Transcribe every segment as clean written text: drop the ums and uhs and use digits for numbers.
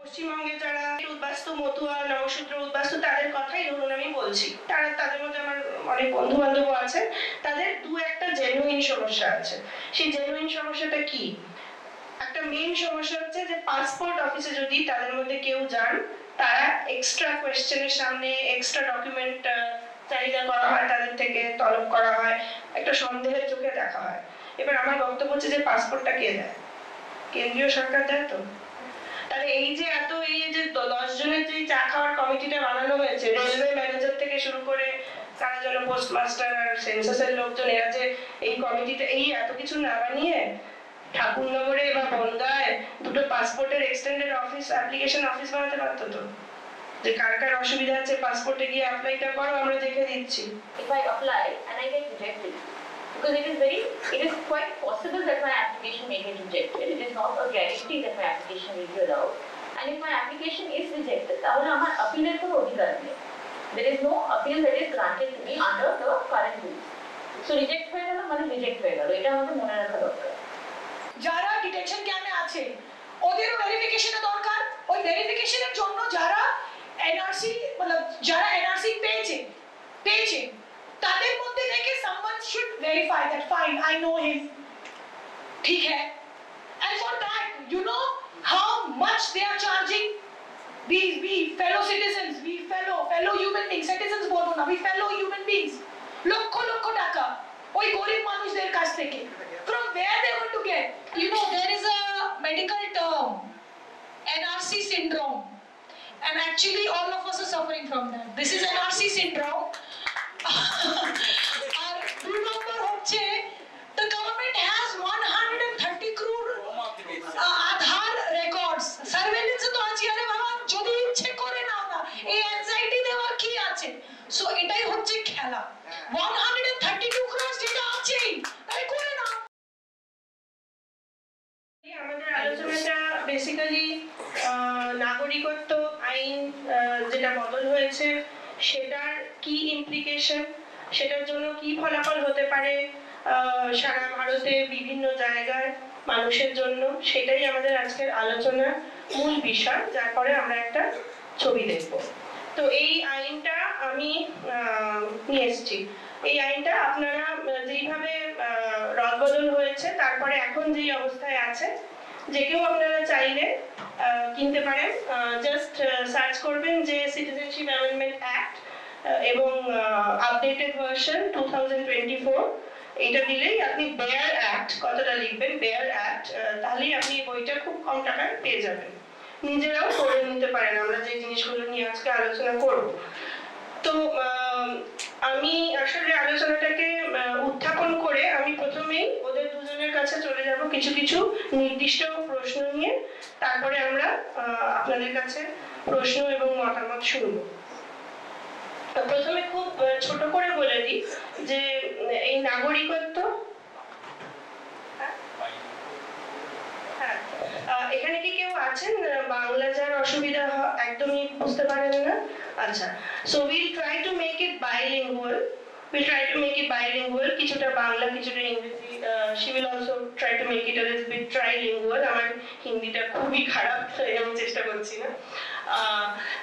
পশ্চিমবঙ্গে যারা উদ্বাস্তু মতুয়া নবসূত্র উদ্বাস্তু তাদের কথাই ধরুন আমি বলছি, তাদের মধ্যে আমার অনেক বন্ধু বান্ধব আছে, তাদের দু একটা জেনুইন সমস্যা আছে। সেই জেনুইন সমস্যাটা কি? একটা মেইন সমস্যা হচ্ছে যে পাসপোর্ট অফিসে যদি তাদের মধ্যে কেউ যান, তারা এক্সট্রা কোয়েশ্চেনের সামনে এক্সট্রা ডকুমেন্ট চাহিদা করা হয়, তাদের থেকে তলব করা হয়, একটা সন্দেহের চোখে দেখা হয়। এবার আমার বক্তব্য হচ্ছে যে পাসপোর্টটা কে দেয়? কেন্দ্রীয় সরকার দেয় তো। তাহলে এই যে এত এই যে 10 জনের যে চা খাওয়ার কমিটিটা বানানো হয়েছে, রেলওয়ে ম্যানেজার থেকে শুরু করে কারা যেন পোস্টমাস্টার আর সেন্সাসের লোকজন, এরা যে এই কমিটিতে এই এত কিছু না বানিয়ে ঠাকুরনগরে বা বনগাঁয় দুটো পাসপোর্টের এক্সটেন্ডেড অফিস অ্যাপ্লিকেশন অফিস বানাতে পারতো তো, যে কার কার অসুবিধা আছে পাসপোর্টে গিয়ে অ্যাপ্লাইটা করো, আমরা দেখে দিচ্ছি। If I apply and I get rejected, because it is quite possible that my application may get rejected. It is not a guarantee that my application will be allowed. And if my application is rejected, তাহলে আমার appeal-এর কোনো অধিকার নেই. There is no appeal that is granted to me under the current rules. So reject হয়ে গেল মানে reject হয়ে গেল, এটা আমাদের মনে রাখা দরকার। যারা ডিটেনশন ক্যাম্পে আছে ওদেরও ভেরিফিকেশনের দরকার। ওই ভেরিফিকেশনের জন্য যারা এনআরসি যারা এনআরসি পেয়েছে তাদের মধ্যে থেকে someone should verify that fine I know him, ঠিক है। And for that you know how much they are charging we fellow citizens, we fellow human beings, citizens বলবো না, we fellow human beings, lakh lakh টাকা ওই গরিব মানুষদের কাছ থেকে। From where they are going to get? You know, there is a medical term, NRC syndrome, and actually all of us are suffering from that. This is NRC syndrome. Our two number হচ্ছে the government has 130 crore Aadhaar records. Surveillance তো আছে, আরে বাবা যদি ইচ্ছে করে নাও না, এই anxiety দেওয়ার কি আছে? So এটাই হচ্ছে খেলা। 132 crores যেটা আছে তাই করে নাও। আমাদের আলোচনাটা বেসিক্যালি নাগরিকত্ব আইন যেটা বদল হয়েছে সেটার কি ইমপ্লিকেশন, সেটার জন্য কি ফলাফল হতে পারে সারা ভারতে বিভিন্ন জায়গার মানুষের জন্য, সেটাই আমাদের আজকের আলোচনার মূল বিষয়, যার পরে আমরা একটা ছবি দেখব। তো এই আইনটা আমি নিয়ে এসেছি। এই আইনটা আপনারা যেইভাবে রদবদল হয়েছে তারপরে এখন যেই অবস্থায় আছে, যে কেউ আপনারা চাইলে কিনতে পারেন। জাস্ট সার্চ করবেন যে সিটিজেনশিপ অ্যামেন্ডমেন্ট অ্যাক্ট এবং আপডেটেড ভার্সন 2024, এটা দিলেই আপনি বেয়ার অ্যাক্ট কথাটা লিখবেন, বেয়ার অ্যাক্ট, তাহলেই আপনি বইটা খুব কম টাকায় পেয়ে যাবেন। নিজেরাও করে নিতে পারেন, আমরা যে জিনিসগুলো নিয়ে আজকে আলোচনা করব। তো আমি আসলে আলোচনাটাকে উত্থাপন করে আমি প্রথমেই ওদের দুজনের কাছে চলে যাব কিছু কিছু নির্দিষ্ট প্রশ্ন নিয়ে, তারপরে আমরা আপনাদের কাছে প্রশ্ন এবং মতামত শুনবো। প্রথমে খুব ছোট করে বলে দিই যে এই নাগরিকত্ব, এখানে কি কেউ আছেন বাংলা যার অসুবিধা একদমই বুঝতে পারেন না? আচ্ছা, so will try to make it bilingual, কিছুটা বাংলা কিছুটা ইংরেজি। she will also try to make it a little bit trilingual. আমার হিন্দিটা খুবই খারাপ, তাই আমি চেষ্টা করছি না।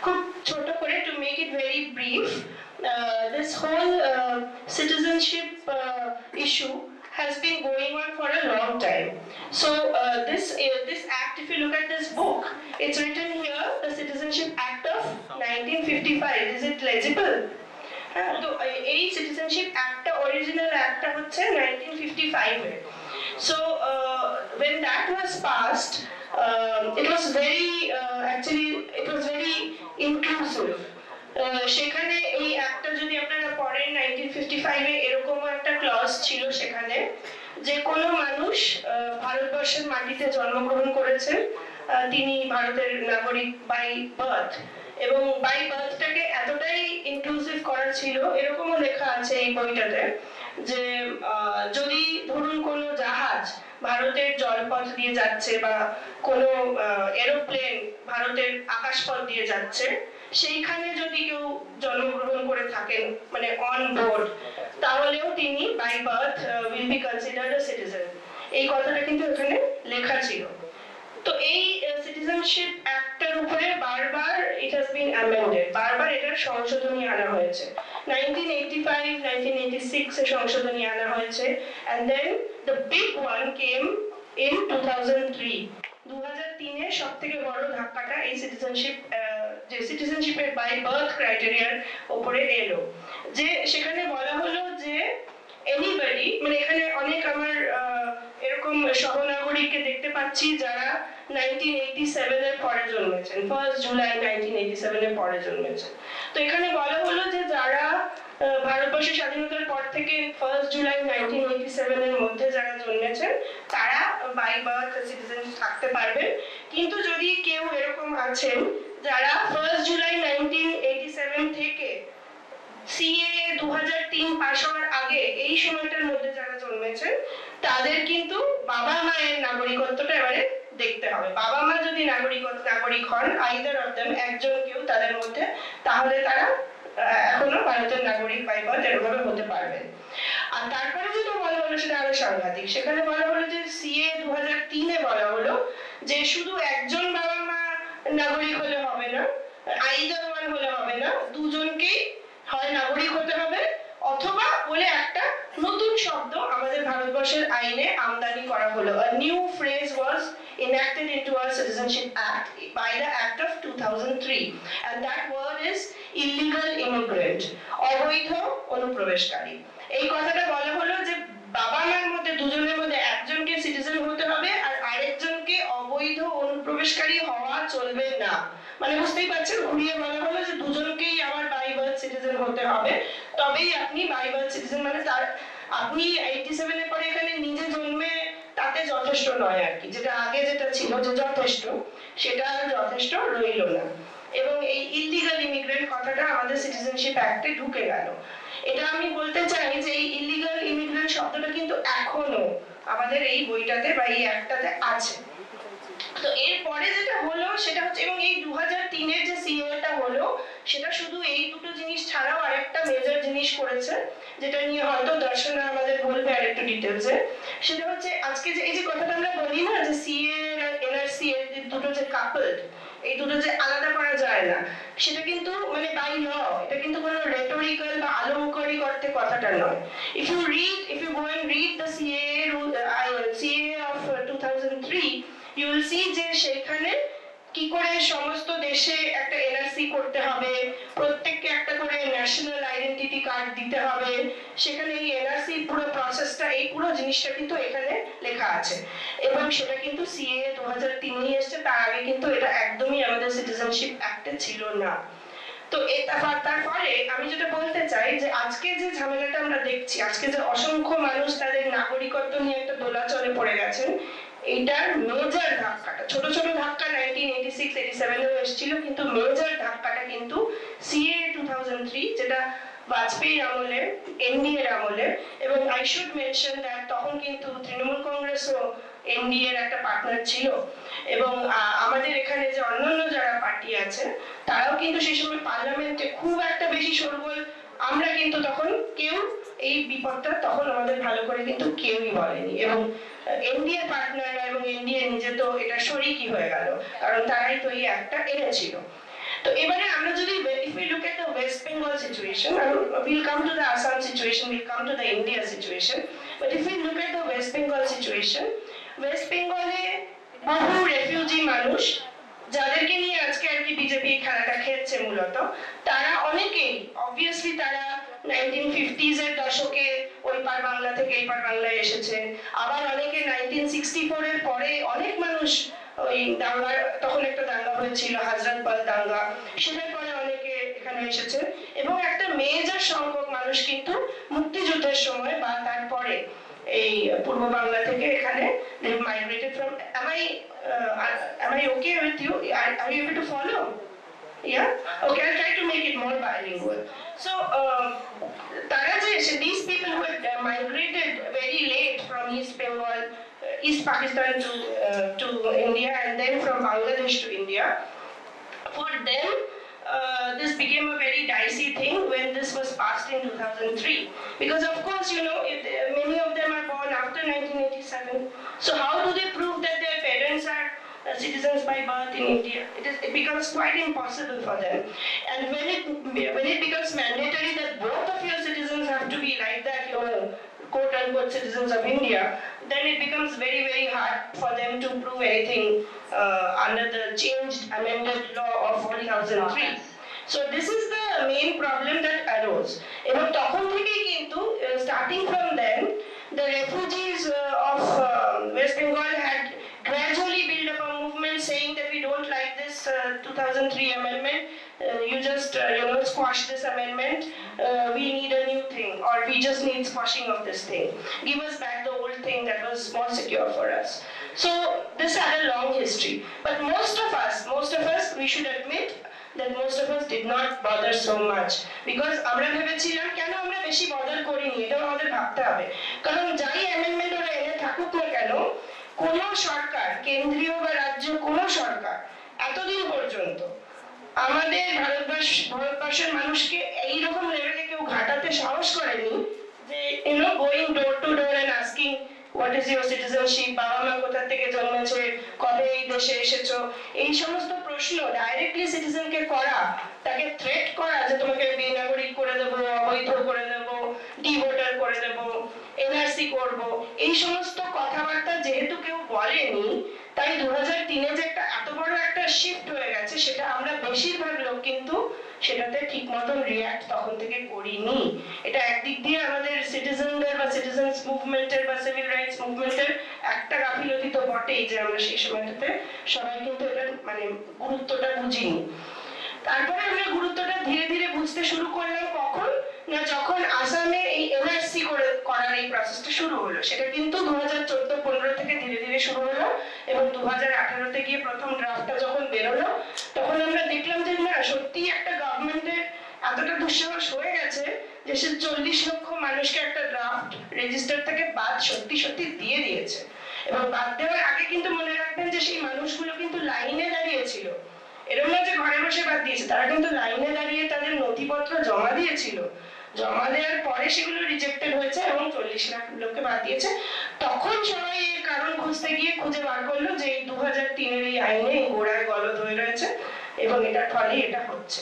খুব ছোট করে, to make it very brief, this whole citizenship issue has been going on for a long time. So this act, if you look at this book, it's written here, the Citizenship Act of 1955. Is it legible? তো এই citizenship অ্যাক্টটা, original অ্যাক্টটা হচ্ছে 1955 এর। So when that was passed, it was very inclusive. সেখানে এই অ্যাক্টটা যদি আপনারা পড়েন 1955 এ এরকমও একটা ক্লজ ছিল সেখানে, যে কোনো মানুষ ভারতবর্ষের মাটিতে জন্মগ্রহণ করেছেন, তিনি ভারতের নাগরিক বাই বার্থ, এবং বাই বার্থটাকে এতটাই ইনক্লুসিভ করা ছিল, এরকমও লেখা আছে এই বইটাতে, যে যদি ধরুন কোনো জাহাজ ভারতের জলপথ দিয়ে যাচ্ছে বা কোনো এরোপ্লেন ভারতের আকাশপথ দিয়ে যাচ্ছে, সেইখানে যদি কেউ জন্মগ্রহণ করে থাকেন মানে অন বোর্ড, তাহলেও তিনি by birth will be considered a citizen. এই কথাটা কিন্তু এখানে লেখা ছিল। তো এই সিটিজেনশিপ অ্যাক্টের উপরে it has been amended. বারবার এটার সংশোধনী আনা হয়েছে। 1985, 1986 এ সংশোধনী আনা হয়েছে, and then the big one came in 2003. 2003 এ সবথেকে বড় ধাক্কাটা এই সিটিজেনশিপ যে সিটিজেনশিপের বাই বার্থ ক্রাইটেরিয়ার উপরে এলো, যে সেখানে বলা হলো যে এনিবডি, মানে এখানে অনেক আমার এরকম সহনাগরিককে দেখতে পাচ্ছি যারা 1987 এর পরে জন্মেছেন, 1 জুলাই 1987 এর পরে জন্মেছেন। তো এখানে বলা হলো যে যারা ভারতবর্ষের স্বাধীনতার পর থেকে 1 জুলাই 1987 এর মধ্যে যারা জন্মেছেন তারা বাই বার্থ সিটিজেন থাকতে পারবেন, কিন্তু যদি কেউ এরকম আছেন যারা 1 জুলাই 1987 থেকে সিএএ 2003 পাস হওয়ার আগে এই সময়টার মধ্যে যারা জন্মেছেন তাদের কিন্তু বাবা মায়ের নাগরিকত্বটা এবারে দেখতে হবে। বাবা মা যদি নাগরিক হন, আইদার অফ দেম, একজন কেউ তাদের মধ্যে, তাহলে তারা এখনো ভারতের নাগরিক বাই বার্থ এরকম হতে পারবেন। আর তারপরে যেটা বলা হলো সেটা আরো সাংঘাতিক, সেখানে বলা হলো যে সিএ 2003 এ বলা হলো যে শুধু একজন বাবা মা নাগরিক হলে হবে না, আইদার ওয়ান হলে হবে না, দুজনকেই হয় নাগরিক হতে হবে, অথবা বলে একটা নতুন শব্দ আমাদের ভারতবর্ষের আইনে আমদানি করা হলো। A new phrase was enacted into our Citizenship Act by the Act of 2003, and that word is illegal immigrant, অবৈধ অনুপ্রবেশকারী। এই কথাটা বলা হলো যে বাবা মার মধ্যে দুজনের মধ্যে একজনকে সিটিজেন হতে হবে আর আরেকজনকে অবৈধ অনুপ্রবেশকারী হওয়া চলবে না। মানে বুঝতেই পারছেন, ঘুরিয়ে বলা হলো যে দুজনকেই আমার বাই বার্থ সিটিজেন হতে হবে, তবেই আপনি বাই বার্থ সিটিজেন, মানে তার আপনি 87 এর পরে এখানে নিজে জন্মে তাতে যথেষ্ট নয় আর কি, যেটা আগে যেটা ছিল যে যথেষ্ট, সেটা আর যথেষ্ট রইল না। এবং এই ইলিগাল ইমিগ্রেন্ট কথাটা আমাদের সিটিজেনশিপ অ্যাক্টে ঢুকে গেল। এটা আমি বলতে চাই যে এই ইলিগাল ইমিগ্রেন্ট শব্দটা কিন্তু এখনো আমাদের এই বইটাতে বা এই অ্যাক্টটাতে আছে। তো এরপরে যেটা হলো সেটা হচ্ছে, এবং এই 2003 এর যে সিএটা হলো সেটা শুধু এই দুটো জিনিস ছাড়াও আরেকটা মেজর জিনিস করেছে, যেটা নিয়ে হয়তো দর্শনা আমাদের বলবে আরেকটু ডিটেলসে। সেটা হচ্ছে আজকে যে এই যে কথাটা আমরা বলি না যে সিএ আর এনআরসি এর দুটো যে কাপলড, এই দুটো যে আলাদা করা যায় না, সেটা কিন্তু মানে বাই ল, এটা কিন্তু কোনো রেটোরিক্যাল বা আলংকারিক অর্থে কথাটা নয়। If you go and read the CA of 2003, you will see যে সেখানে কি করে সমস্ত দেশে একটা এনআরসি করতে হবে, প্রত্যেককে একটা করে ন্যাশনাল আইডেন্টিটি কার্ড দিতে হবে, সেখানে এই এনআরসি পুরো প্রসেসটা, এই পুরো জিনিসটা কিন্তু এখানে লেখা আছে। এবং সেটা কিন্তু সিএ 2003 এ এসেছে, তার আগে কিন্তু এটা একদমই আমাদের সিটিজেনশিপ অ্যাক্টে ছিল না। তো তারপরে আমি যেটা বলতে চাই যে আজকে যে ঝামেলাটা আমরা দেখছি, আজকে যে অসংখ্য মানুষ তাদের নাগরিকত্ব নিয়ে একটা দোলাচলে পড়ে গেছেন, এইটার মেজর ধাক্কাটা, ছোট ছোট ধাক্কা 1986, 87 এও এসেছিল, কিন্তু মেজর ধাক্কাটা কিন্তু সিএ 2003, যেটা বাজপেয়ী আমলে, এনডিএর আমলে, এবং আই শুড মেনশন দ্যাট তখন কিন্তু তৃণমূল কংগ্রেসও এনডিএ এর একটা পার্টনার ছিল, এবং আমাদের এখানে যে অন্যান্য যারা পার্টি আছে তারাও কিন্তু সেই সময় পার্লামেন্টে খুব একটা বেশি শোরগোল, আমরা কিন্তু তখন কেউ এই বিপদটা তখন আমাদের ভালো করে কিন্তু কেউই বলেনি, এবং এনডিএ পার্টনাররা এবং এনডিএ নিজে তো এটা শরিকই হয়ে গেল, কারণ তারাই তো এই একটা এনেছিল। তো এবারে আমরা যদি if we look at the West Bengal situation, we'll come to the Assam situation, we'll come to the India situation, but if we look at the West Bengal situation, West Bengal এ বহু refugee মানুষ যাদেরকে নিয়ে আজকে আর কি BJP খেলাটা খেলছে মূলত, তারা অনেকেই অবভিয়াসলি তারা 1950s এর দশকে ওই পার বাংলা থেকে এই পার বাংলায় এসেছে, আবার অনেকে 1964 এর পরে অনেক মানুষ ওই দাঙ্গা, তখন একটা দাঙ্গা হয়েছিল হাজরাতবাল দাঙ্গা, সেটার পরে অনেকে এখানে এসেছে, এবং একটা মেজর সংখ্যক মানুষ কিন্তু মুক্তিযুদ্ধের সময় বা তারপরে এই পূর্ব বাংলা থেকে এখানে they migrated from. Am I okay with you? Are you able to follow? Yeah? Okay, I'll try to make it more bilingual. So, these people who had migrated very late from East Bengal, East Pakistan to India, and then from Bangladesh to India, for them, this became a very dicey thing when this was passed in 2003. Because of course, you know, many of them are born after 1987. So how do they prove that their parents are citizens by birth in India. It becomes quite impossible for them. And when it becomes mandatory that both of your citizens have to be like that, quote unquote citizens of India, then it becomes very, very hard for them to prove anything under the changed amended law of 4003. So this is the main problem that arose. এবং তখন থেকেই কিন্তু starting from then the refugees of West Bengal had gradually built up a movement saying that we don't like this 2003 amendment. You just squash this amendment. We need a new thing, or we just need squashing of this thing. Give us back the old thing that was more secure for us. So this had a long history. But most of us, we should admit that most of us did not bother so much, because আমরা ভেবেছিলাম কেন আমরা বেশি বদল করিনি, এটা আমাদের ভাবতে হবে। কারণ যাই অ্যামেন্ডমেন্ট ওরা এনে থাকুক না কেন, কোন সরকার, কেন্দ্রীয় বা রাজ্য কোন সরকার এতদিন পর্যন্ত আমাদের ভারতবর্ষের মানুষকে এইরকম লেভেলে কেউ ঘাটাতে সাহস করেনি যে going door to door and asking what is your citizenship, বাবা মা কোথা থেকে জন্মেছে, কবে এই দেশে এসেছো, এই সমস্ত প্রশ্ন ডাইরেক্টলি সিটিজেনকে করা, তাকে থ্রেট করা যে তোমাকে বেনাগরিক করে দেবো, অবৈধ করে দেবো, ডিভোটার করে দেবো, এনআরসি করব, এই সমস্ত কথাবার্তা যেহেতু কেউ বলেনি, তাই 2003-এ যে একটা এত বড় একটা শিফট হয়ে গেছে, সেটা আমরা বেশিরভাগ লোক কিন্তু সেটাতে ঠিক মতন রিঅ্যাক্ট তখন থেকে করিনি। এটা একদিক দিয়ে আমাদের সিটিজেনদের বা সিটিজেন্স মুভমেন্টের বা সিভিল রাইটস মুভমেন্টের একটা গাফিলতি তো বটেই, যে আমরা সেই সময়টাতে সবাই কিন্তু এটা গুরুত্বটা বুঝিনি। তারপরে আমরা গুরুত্বটা ধীরে ধীরে বুঝতে শুরু করলাম কখন না, যখন আসামে এই এনআরসি করার এই প্রসেসটা শুরু হলো। সেটা কিন্তু 2014-15 থেকে ধীরে ধীরে শুরু হলো, এবং 2018-তে গিয়ে প্রথম ড্রাফটটা যখন বেরোলো, তখন আমরা দেখলাম যে না, সত্যি একটা গভর্নমেন্টের এতটা দুঃসাহস হয়ে গেছে যে সে 40 লক্ষ মানুষকে একটা ড্রাফট রেজিস্টার থেকে বাদ সত্যি সত্যি দিয়ে দিয়েছে। এবং বাদ দেওয়ার আগে কিন্তু মনে রাখবেন যে সেই মানুষগুলো কিন্তু লাইনে দাঁড়িয়েছিল, এরকম না যে ঘরে বসে বাদ দিয়েছে, তারা কিন্তু লাইনে দাঁড়িয়ে তাদের নথিপত্র জমা দিয়েছিল। জমা দেওয়ার পরে সেগুলো রিজেক্টেড হয়েছে এবং 40 লাখ লোককে বাদ দিয়েছে। তখন সবাই এর কারণ খুঁজতে গিয়ে খুঁজে বার করলো যে এই 2003-এর এই আইনে গোড়ায় গলদ হয়ে রয়েছে এবং এটার ফলে এটা হচ্ছে।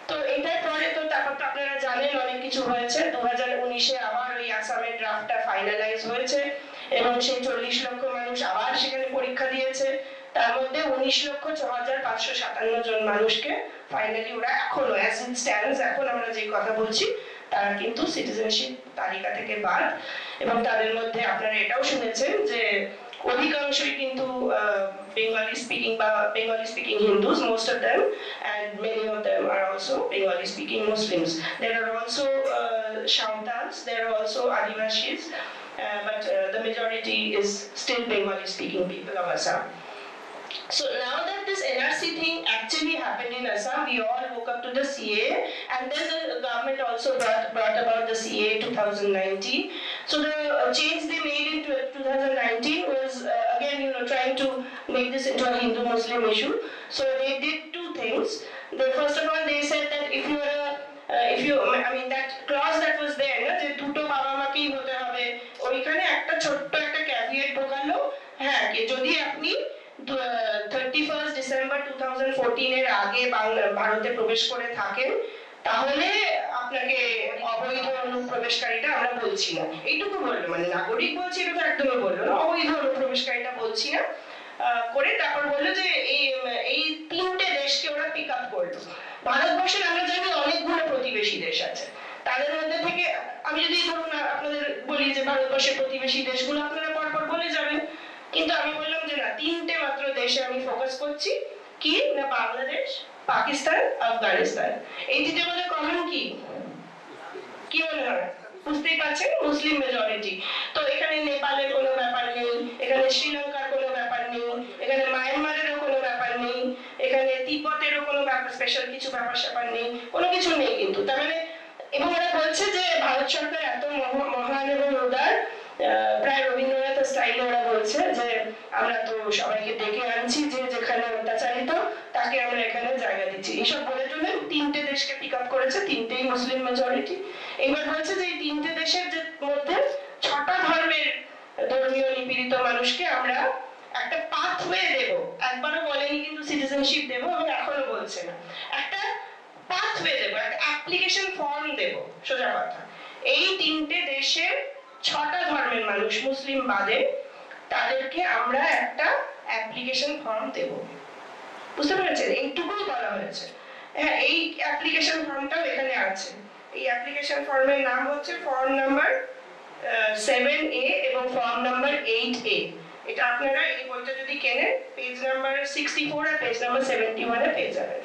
তো এটার পরে তো তারপর তো আপনারা জানেন অনেক কিছু হয়েছে। 2019-এ আবার ওই আসামের ড্রাফটটা ফাইনালাইজ হয়েছে এবং সেই 40 লক্ষ মানুষ আবার সেখানে পরীক্ষা দিয়েছে। তার মধ্যে 19,06,557 জন মানুষকে ফাইনালি ওরা এখনো অ্যাজ ইট স্ট্যান্ডস, এখন আমরা যে কথা বলছি, তারা কিন্তু সিটিজেনশিপ তালিকা থেকে বাদ। এবং তাদের মধ্যে আপনারা এটাও শুনেছেন যে অধিকাংশই কিন্তু Bengali speaking Hindus, most of them, and many of them are also Bengali speaking Muslims. There are also Shaudans, there are also Adivashis, but the majority is still Bengali speaking people of Assam. So now that this NRC thing actually happened in Assam, we all woke up to the CA, and then the government also brought about the CA 2019. So the change they made in 2019 was again, trying to make this into a Hindu-Muslim issue. So they did two things. First of all, they said that if that clause that was there, যে দুটো বাবা মাকেই হতে হবে, ওইখানে একটা ছোট্ট একটা ক্যাভিয়েট ঢোকালো, হ্যাঁ, যদি আপনি 31 ডিসেম্বর 2014-এর আগে ভারতে প্রবেশ করে থাকেন, তাহলে আপনাকে অবৈধ অনুপ্রবেশকারীটা আমরা বলছি না, এইটুকু বললো। নাগরিক বলছি এটা তো একদমই বললো না, অবৈধ অনুপ্রবেশকারীটা বলছি না করে তারপর বললো যে এই 3টে দেশকে ওরা পিক আপ করলো। ভারতবর্ষের আমরা জানি অনেকগুলো প্রতিবেশী দেশ আছে, তাদের মধ্যে থেকে আমি যদি ধরুন আপনাদের বলি যে ভারতবর্ষের প্রতিবেশী দেশগুলো আপনারা পরপর বলে যাবেন, কিন্তু আমি বললাম যে না, 3টে মাত্র দেশে আমি ফোকাস করছি। কি না, বাংলাদেশ, পাকিস্তান, আফগানিস্তান। এই 3টের মধ্যে কমন কি মনে হয়? বুঝতেই পারছেন, মুসলিম মেজরিটি। তো এখানে নেপালের কোনো ব্যাপার নেই, এখানে শ্রীলঙ্কার কোনো ব্যাপার নেই, এখানে মায়ানমারেরও কোনো ব্যাপার নেই, এখানে তিব্বতেরও কোনো ব্যাপার, স্পেশাল কিছু ব্যাপার স্যাপার নেই, কোনো কিছু নেই কিন্তু। তার এবং ওরা বলছে যে ভারত সরকার এত মহান এবং উদার, প্রায় রবীন্দ্রনাথ স্টাইলে ওরা বলছে যে আমরা তো সবাইকে ডেকে আনছি, যে যেখানে অত্যাচারিত তাকে আমরা এখানে জায়গা দিচ্ছি, এইসব বলে টলে 3টে দেশকে পিক আপ করেছে, 3টেই মুসলিম মেজরিটি। এবার বলছে যে এই 3টে দেশের মধ্যে 6টা ধর্মের ধর্মীয় নিপীড়িত মানুষকে আমরা একটা পাথওয়ে দেব একবারও বলেনি কিন্তু সিটিজেনশিপ দেবো এবং এখনো বলছে না। একটা পাথওয়ে দেবো, একটা অ্যাপ্লিকেশন ফর্ম দেবো, সোজা কথা। এই 3টে দেশের 6টা ধর্মের মানুষ মুসলিম বাদে তাদেরকে আমরা একটা অ্যাপ্লিকেশন ফর্ম দেবো। বুঝতে পেরেছেন? এইটুকুই বলা হয়েছে। হ্যাঁ, এই অ্যাপ্লিকেশন ফর্মটাও এখানে আছে। এই অ্যাপ্লিকেশন ফর্মের নাম হচ্ছে ফর্ম নাম্বার 7A এবং ফর্ম নাম্বার 8A। এটা আপনারা এই বইটা যদি কেনেন পেজ নাম্বার 64 আর পেজ নাম্বার 71 এ পেয়ে যাবেন।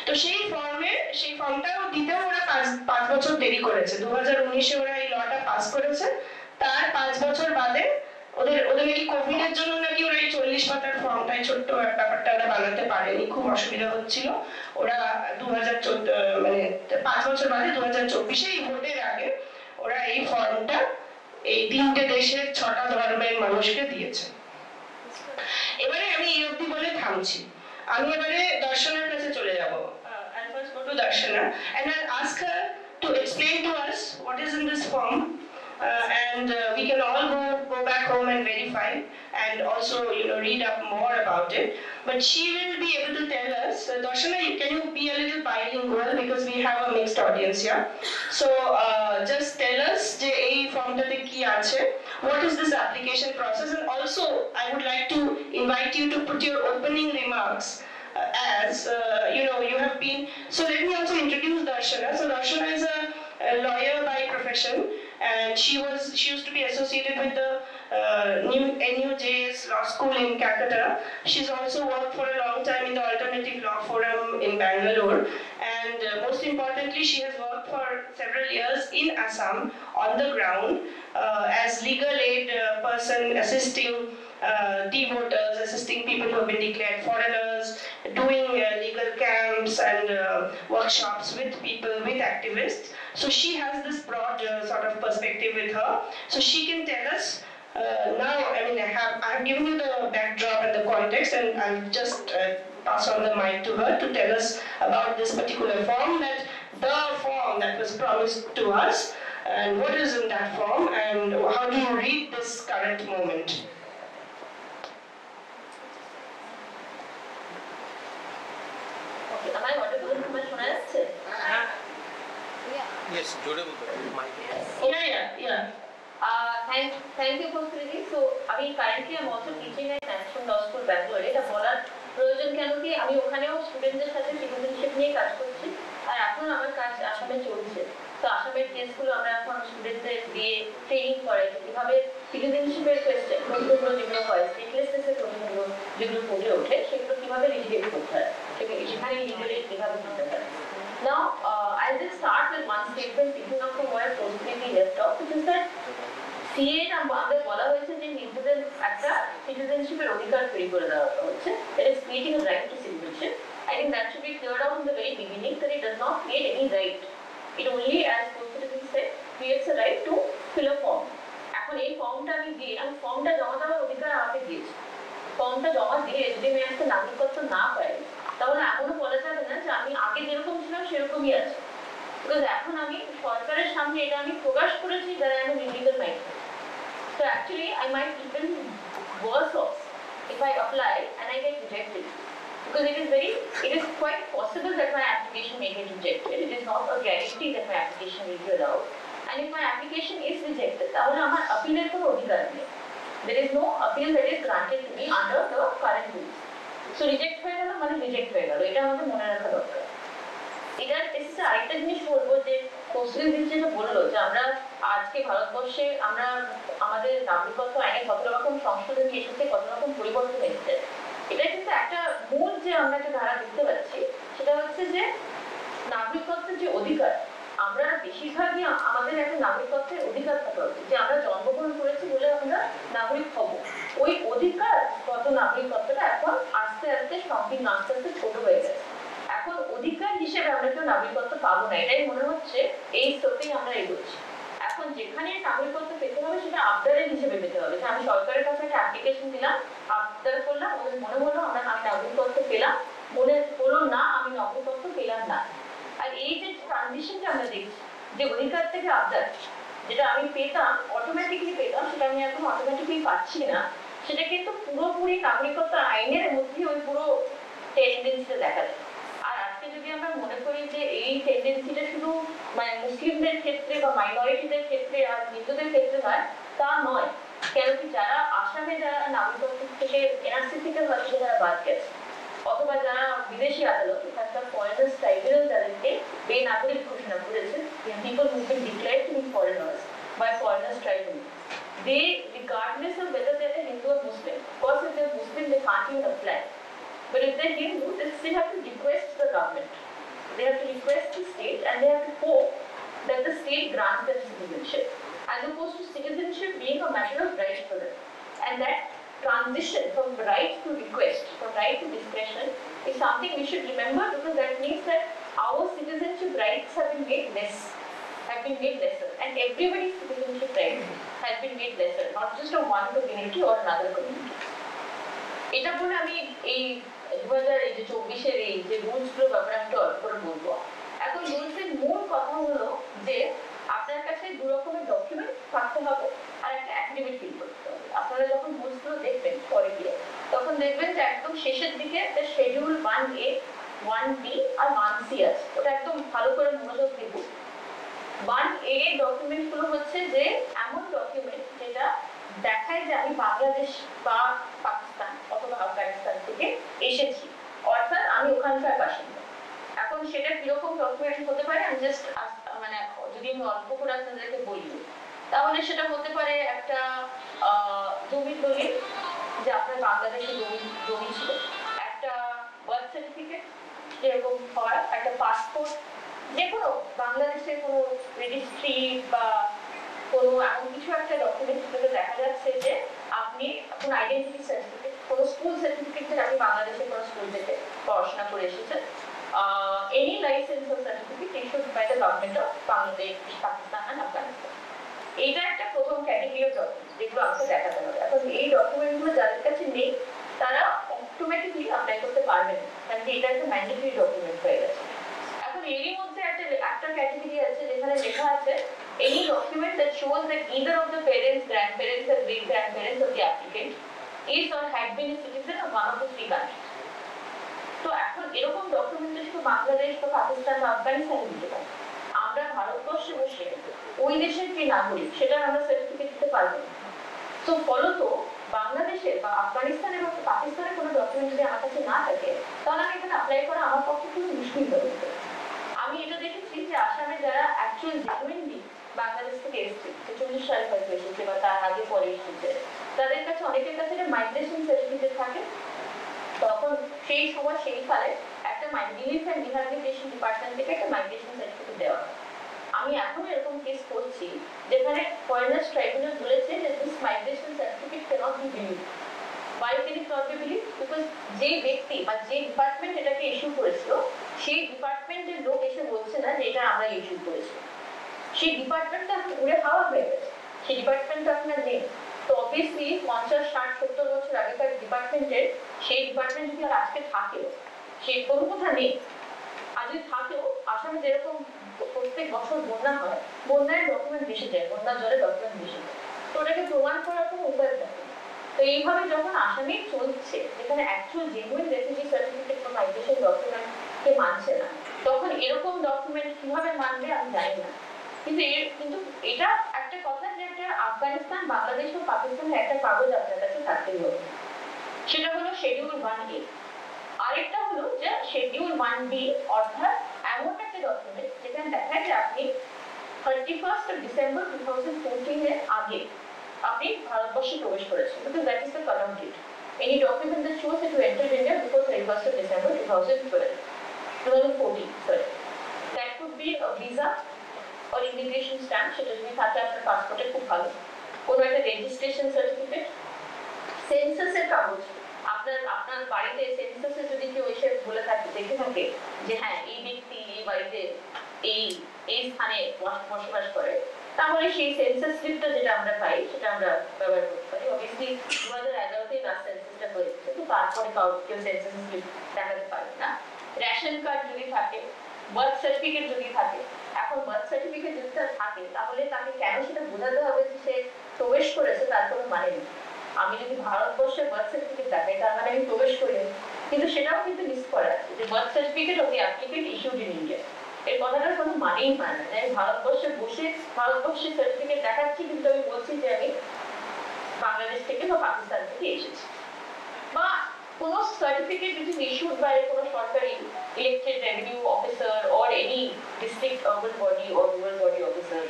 তো সেই ফর্মটাও দিতেও ওরা 5 বছর দেরি করেছে। 2019-এ ওরা এই লটা পাস করেছে, তার 5 বছর বাদে ওদের নাকি কোভিড এর জন্য নাকি ওরা এই 40 পাতার ফর্মটাই ছোট্ট ব্যাপারটা ওরা বানাতে পারেনি, খুব অসুবিধা হচ্ছিল। ওরা 2014 মানে 5 বছর বাদে 2024-এ এই ভোটের আগে ওরা এই ফর্মটা এই 3টে দেশের 6টা ধর্মের মানুষকে দিয়েছে। এবারে আমি এই অবধি বলে থামছি। আমি এবারে দর্শনার কাছে চলে যাব। I'll first go to Darshana and I'll ask her to explain to us what is in this form. And we can all go back home and verify and also read up more about it, but she will be able to tell us. Darshana, can you be a little bilingual because we have a mixed audience here, so just tell us je ei form ta te ki ache, what is this application process, and also I would like to invite you to put your opening remarks as you have been. So let me also introduce Darshana. So Darshana is a lawyer by profession, and she used to be associated with the NUJ's law school in Calcutta. She's also worked for a long time in the Alternative Law Forum in Bangalore, and most importantly she has worked for several years in Assam on the ground as legal aid person, assisting D-voters, assisting people who have been declared foreigners, doing legal camps and workshops with people, with activists. So she has this broad sort of perspective with her. So she can tell us now, I have given you the backdrop and the context, and I'll just pass on the mic to her to tell us about this particular form, the form that was promised to us, and what is in that form, and how do you read this current moment. Am I audible? Am I শোনা যাচ্ছে? Yes, জোরে বলতে হবে, mic A. Yeah. Thank you for Kriti. So আমি currently I'm also teaching at National Law School Bangalore. এটা বলার প্রয়োজন কেন কি আমি ওখানেও স্টুডেন্টদের সাথে সিটিজেনশিপ নিয়ে কাজ করছি, আর এখন আমার কাজ আসামে চলছে। তো আসামের কেসগুলো আমরা এখন স্টুডেন্টদের দিয়ে ট্রেনিং করাই কিভাবে সিটিজেনশিপের কোয়েশ্চেন প্রশ্নগুলো যেগুলো হয়, স্টেটলেসনেসের প্রশ্নগুলো যেগুলো ফুটে ওঠে সেগুলো কিভাবে লিটিগেট করতে হয়, সেখানে লিগালি কিভাবে করতে হয়। Now, I'll just start with one statement picking up from where Priti left off, which is that CA আমাদের বলা হয়েছে যে হিন্দুদের একটা সিটিজেনশিপের অধিকার তৈরি করে দেওয়া হচ্ছে, that is creating a right to citizenship. I think that should be cleared out in the very beginning that it does not create any right. It only, as Priti said, creates a right to fill a form. এখন এই ফর্মটা আমি দিয়ে আমি ফর্মটা জমা দেওয়ার অধিকার আমাকে দিয়েছি। ফর্মটা জমা দিয়ে যদি আমি একটা নাগরিকত্ব না পাই তাহলে এখনো বলা যাবে না যে আমি আগে যেরকম ছিলাম সেরকমই আছি, বিকজ এখন আমি সরকারের সামনে এটা আমি প্রকাশ করেছি that I am an illegal migrant. So actually I might even worse off if I apply and I get rejected, because it is quite possible that my application may get rejected. It is not a guarantee that my application will be allowed, and if my application is rejected তাহলে আমার appeal-এর কোনো অধিকার নেই. There is no appeal that is granted to me under the current rules. So reject হয়ে গেল মানে reject হয়ে গেল, এটা আমাদের মনে রাখা দরকার। এটার এসে আরেকটা জিনিস বলবো যে কৌশলী যেটা বললো যে আমরা আজকে ভারতবর্ষে আমরা আমাদের নাগরিকত্ব আইনে কত রকম সংশোধনী এসেছে, কত রকম পরিবর্তন এসেছে, এটা কিন্তু একটা মূল যে আমরা একটা ধারা দেখতে পাচ্ছি সেটা হচ্ছে যে নাগরিকত্বের যে অধিকার, আমরা বেশিরভাগই আমাদের একটা নাগরিকত্বের অধিকার থাকা উচিত যে আমরা জন্মগ্রহণ করেছি বলে আমরা নাগরিক হব। ওই অধিকারগত নাগরিকত্বটা এখন আস্তে আস্তে সংকীর্ণ, আস্তে আস্তে ছোট হয়ে গেছে। এখন অধিকার হিসেবে আমরা কেউ নাগরিকত্ব পাবো না, এটাই মনে হচ্ছে এই স্তরেই আমরা এগোচ্ছি। এখন যেখানে নাগরিকত্ব পেতে হবে সেটা আবদারের হিসেবে পেতে হবে, যে আমি সরকারের কাছে একটা অ্যাপ্লিকেশন দিলাম, আবদার করলাম, ওদের মনে হলো আমি নাগরিকত্ব পেলাম, মনে হলো না আমি নাগরিকত্ব পেলাম না। আর এই যে ট্রানজিশনটা আমরা দেখছি যে অধিকার থেকে আবদার, যেটা আমি পেতাম অটোমেটিকলি পেতাম সেটা আমি এখন অটোমেটিকলি পাচ্ছি না, সেটা কিন্তু পুরোপুরি নাগরিকত্ব আইনের মধ্যে ওই টেন্ডেন্সিটা দেখা যায়। আর আজকে যদি আমরা মনে করি যে এই টেন্ডেন্সিটা শুধু মানে মুসলিমদের ক্ষেত্রে বা মাইনরিটিদের ক্ষেত্রে আর হিন্দুদের ক্ষেত্রে নয়, তা নয়। কেন কি যারা আসামে যারা নাগরিকত্ব থেকে এনআরসি থেকে হয়তো যারা বাদ গেছে, অথবা যারা বিদেশি আদালত এখানকার ফরেনার্স ট্রাইব্যুনাল যাদেরকে বেনাগরিক ঘোষণা করেছে, people who been declared to be foreigners by foreigners tribunal, they regardless of whether they're a Hindu or Muslim, of course if they're Muslim they can't even apply, but if they're Hindu they still have to request the government, they have to request the state and they have to hope that the state grants them citizenship, as opposed to citizenship being a matter of right for them. And that transition from right to request, from right to discretion is something we should remember, because that means that our citizenship rights have been made lesser, and everybody's citizenship rights has been made lesser, not just of one community or another community. এটা বলে আমি এই 2024 এই যে rules গুলো ব্যাপারে আমি অল্প করে বলবো। এখন রুলস এর মূল কথা হলো যে আপনার কাছে দু রকমের ডকুমেন্ট থাকতে হবে আর একটা অ্যাফিডেভিট ফিল করতে হবে। আপনারা যখন রুলস গুলো দেখবেন পরে গিয়ে, তখন দেখবেন যে একদম শেষের দিকে একটা শিডিউল 1A, 1B আর 1C আছে। ওটা একদম ভালো করে মনোযোগ দিব। 1A ডকুমেন্ট গুলো হচ্ছে যে এমন ডকুমেন্ট যেটা দেখায় যে আমি বাংলাদেশ বা পাকিস্তান অথবা আফগানিস্তান থেকে এসেছি, অর্থাৎ আমি ওখানকার বাসিন্দা। এখন সেটা কিরকম ডকুমেন্ট হতে পারে, আমি জাস্ট মানে যদি আমি অল্প করে আপনাদেরকে বলি, তাহলে সেটা হতে পারে একটা জমির দলিল যে আপনার বাংলাদেশে জমি ছিল, একটা বার্থ সার্টিফিকেট যেরকম হয়, একটা পাসপোর্ট, যে কোনো বাংলাদেশের কোনো রেজিস্ট্রি বা কোনো এমন কিছু একটা ডকুমেন্ট যেটাতে দেখা যাচ্ছে যে আপনি কোনো আইডেন্টিটি সার্টিফিকেট, কোনো স্কুল সার্টিফিকেট যে আপনি বাংলাদেশের কোনো স্কুল থেকে পড়াশোনা করে এসেছেন, any license or certificate issued by the government of Bangladesh, Pakistan and Afghanistan. এইটা একটা প্রথম ক্যাটাগরি অফ ডকুমেন্ট যেগুলো আমাকে দেখাতে হবে। এখন এই ডকুমেন্টগুলো যাদের কাছে নেই তারা অটোমেটিকলি অ্যাপ্লাই করতে পারবে না, কারণ এটা একটা ম্যান্ডেটরি ডকুমেন্ট হয়ে গেছে। এখন এরই মধ্যে একটা ক্যাটাগরি আছে যেখানে লেখা আছে any document that shows that either of the parents, grandparents or great grandparents of the applicant is or had been a citizen of one of the three countries. তো এখন এরকম ডকুমেন্ট শুধু বাংলাদেশ বা পাকিস্তান বা আফগানিস্তানে দিতে পারে। আমরা ভারতবর্ষে বসে ওই দেশের যে নাগরিক সেটার আমরা সার্টিফিকেট দিতে পারবো না। তো ফলত বাংলাদেশের বা আফগানিস্তানের বা পাকিস্তানের কোনো ডকুমেন্ট যদি আমার কাছে না থাকে, তাহলে আমি এখানে অ্যাপ্লাই করা আমার পক্ষে খুবই মুশকিল হয়ে যেত। আমি এটা দেখেছি যে আসামে যারা অ্যাকচুয়াল জেনুইনলি বাংলাদেশ থেকে এসেছে, 40 সালে হয়তো এসেছে বা তার আগে পরে এসেছে, তাদের কাছে অনেকের কাছে একটা মাইগ্রেশন সার্টিফিকেট থাকে। তখন সেই সময় সেই কালে একটা রিলিফ অ্যান্ড রিহ্যাবিলিটেশন ডিপার্টমেন্ট থেকে একটা মাইগ্রেশন সার্টিফিকেট দেওয়া হয়। আমি এখন এরকম কেস করছি যেখানে ফরেনার্স ট্রাইব্যুনাল বলেছে যে this migration certificate cannot be believed. Why can it not be believed? Because যে ব্যক্তি বা যে ডিপার্টমেন্ট এটাকে ইস্যু করেছিল সেই ডিপার্টমেন্টের লোক এসে বলছে না যে এটা আমরা ইস্যু করেছি। সেই ডিপার্টমেন্টটা উড়ে হাওয়া হয়ে গেছে, সেই ডিপার্টমেন্টটা আপনার নেই। তো অবভিয়াসলি 50, 60, 70 বছর আগেকার ডিপার্টমেন্টের সেই ডিপার্টমেন্ট যদি আর আজকে থাকেও, সেই কোনো কথা নেই। আর যদি থাকেও, আসামে যেরকম প্রত্যেক বছর বন্যা হয়, বন্যায় ডকুমেন্ট ভেসে যায়, বন্যার জলে ডকুমেন্ট ভেসে যায়, তো ওটাকে প্রমাণ করার কোনো উপায় থাকে। তো এইভাবে যখন আসামে চলছে, যেখানে অ্যাকচুয়াল জেনুইন রেফিউজি সার্টিফিকেট বা মাইগ্রেশন ডকুমেন্টকে মানছে না, তখন এরকম ডকুমেন্ট কিভাবে মানবে আমি জানি না। কিন্তু এটা একটা কথা যে একটা আফগানিস্তান, বাংলাদেশ ও পাকিস্তানের একটা কাগজ আপনার কাছে থাকতেই হবে, সেটা হলো শিডিউল 1A। আরেকটা হলো যে শিডিউল 1B, অর্থাৎ এমন একটা ডকুমেন্ট যেখানে দেখায় যে আপনি 31st of December 2014 এর আগে আপনি ভারতবর্ষে প্রবেশ করেছেন, because that is the cut-off date. Any document that shows that you entered India before 31st of December 2014, sorry. That could be a visa or immigration stamp, সেটা যদি থাকে আপনার পাসপোর্টে খুব ভালো, কোনো একটা রেজিস্ট্রেশন সার্টিফিকেট, সেন্সাসের কাগজ। আপনার বাড়িতে সেন্সাসে যদি কেউ এসে বলে থাকে, দেখে থাকে যে হ্যাঁ এই ব্যক্তি এই বাড়িতে এই স্থানে বসবাস করে, তাহলে সেই সেন্সাস স্লিপটা যেটা আমরা পাই সেটা আমরা ব্যবহার করতে পারি। অবভিয়াসলি 2011-তেই লাস্ট সেন্সাসটা হয়েছে, তো তারপরে কেউ সেন্সাস স্লিপ দেখাতে পারে না। রেশন কার্ড যদি থাকে, বার্থ সার্টিফিকেট যদি থাকে, এখন বার্থ সার্টিফিকেট যদি তার থাকে তাহলে তাকে কেন সেটা বোঝাতে হবে যে সে প্রবেশ করেছে, তার কোনো মানে নেই। আমি যদি ভারতবর্ষের বার্থ সার্টিফিকেট দেখাই তার মানে আমি প্রবেশ করিনি, কিন্তু সেটাও কিন্তু লিস্ট করা আছে যে birth certificate of the applicant issued in India. এই কথাটার কোনো মানেই হয় না যে আমি ভারতবর্ষে বসে ভারতবর্ষের সার্টিফিকেট দেখাচ্ছি কিন্তু আমি বলছি যে আমি বাংলাদেশ থেকে বা পাকিস্তান থেকে এসেছি। বা কোনো certificate which is issued by কোনো সরকারি elected revenue officer or any district urban body or rural body officer,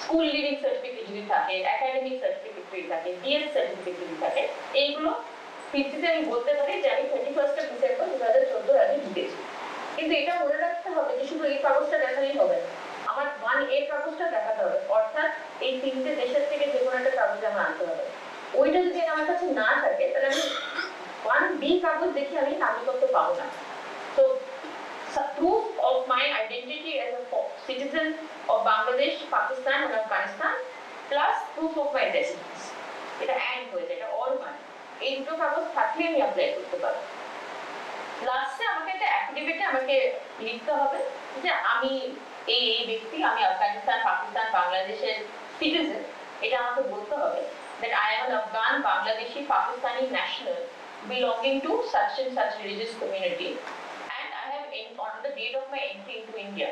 school leaving certificate যদি থাকে, academic certificate যদি থাকে, DS certificate যদি থাকে, এইগুলো ভিত্তিতে আমি বলতে পারি যে আমি 31st of December 2014 আগে ঢুকেছি। কিন্তু এটা মনে রাখতে হবে যে শুধু এই কাগজটা দেখালেই হবে না, আমার 1A কাগজটা দেখাতে হবে, অর্থাৎ এই তিনটে দেশের থেকে যে কোনো একটা কাগজ আমার আনতে হবে। ওইটা যদি আমার কাছে না থাকে তাহলে আমি 1B কাগজ দেখে আমি নাগরিকত্ব পাবো না। So proof of my identity as a citizen of Bangladesh, Pakistan and Afghanistan plus proof of my residence, এটা অ্যাড হয়ে যায়, এটা অর মানে এই দুটো কাগজ থাকলে আমি অ্যাপ্লাই করতে পারবো। লাস্টে আমাকে একটা অ্যাফিডেভিটে আমাকে লিখতে হবে যে আমি এই ব্যক্তি, আমি আফগানিস্তান, পাকিস্তান, বাংলাদেশের সিটিজেন, এটা আমাকে বলতে হবে that I am an Afghan, Bangladeshi, Pakistani national belonging to such and such religious community, and I have on the date of my entry into India,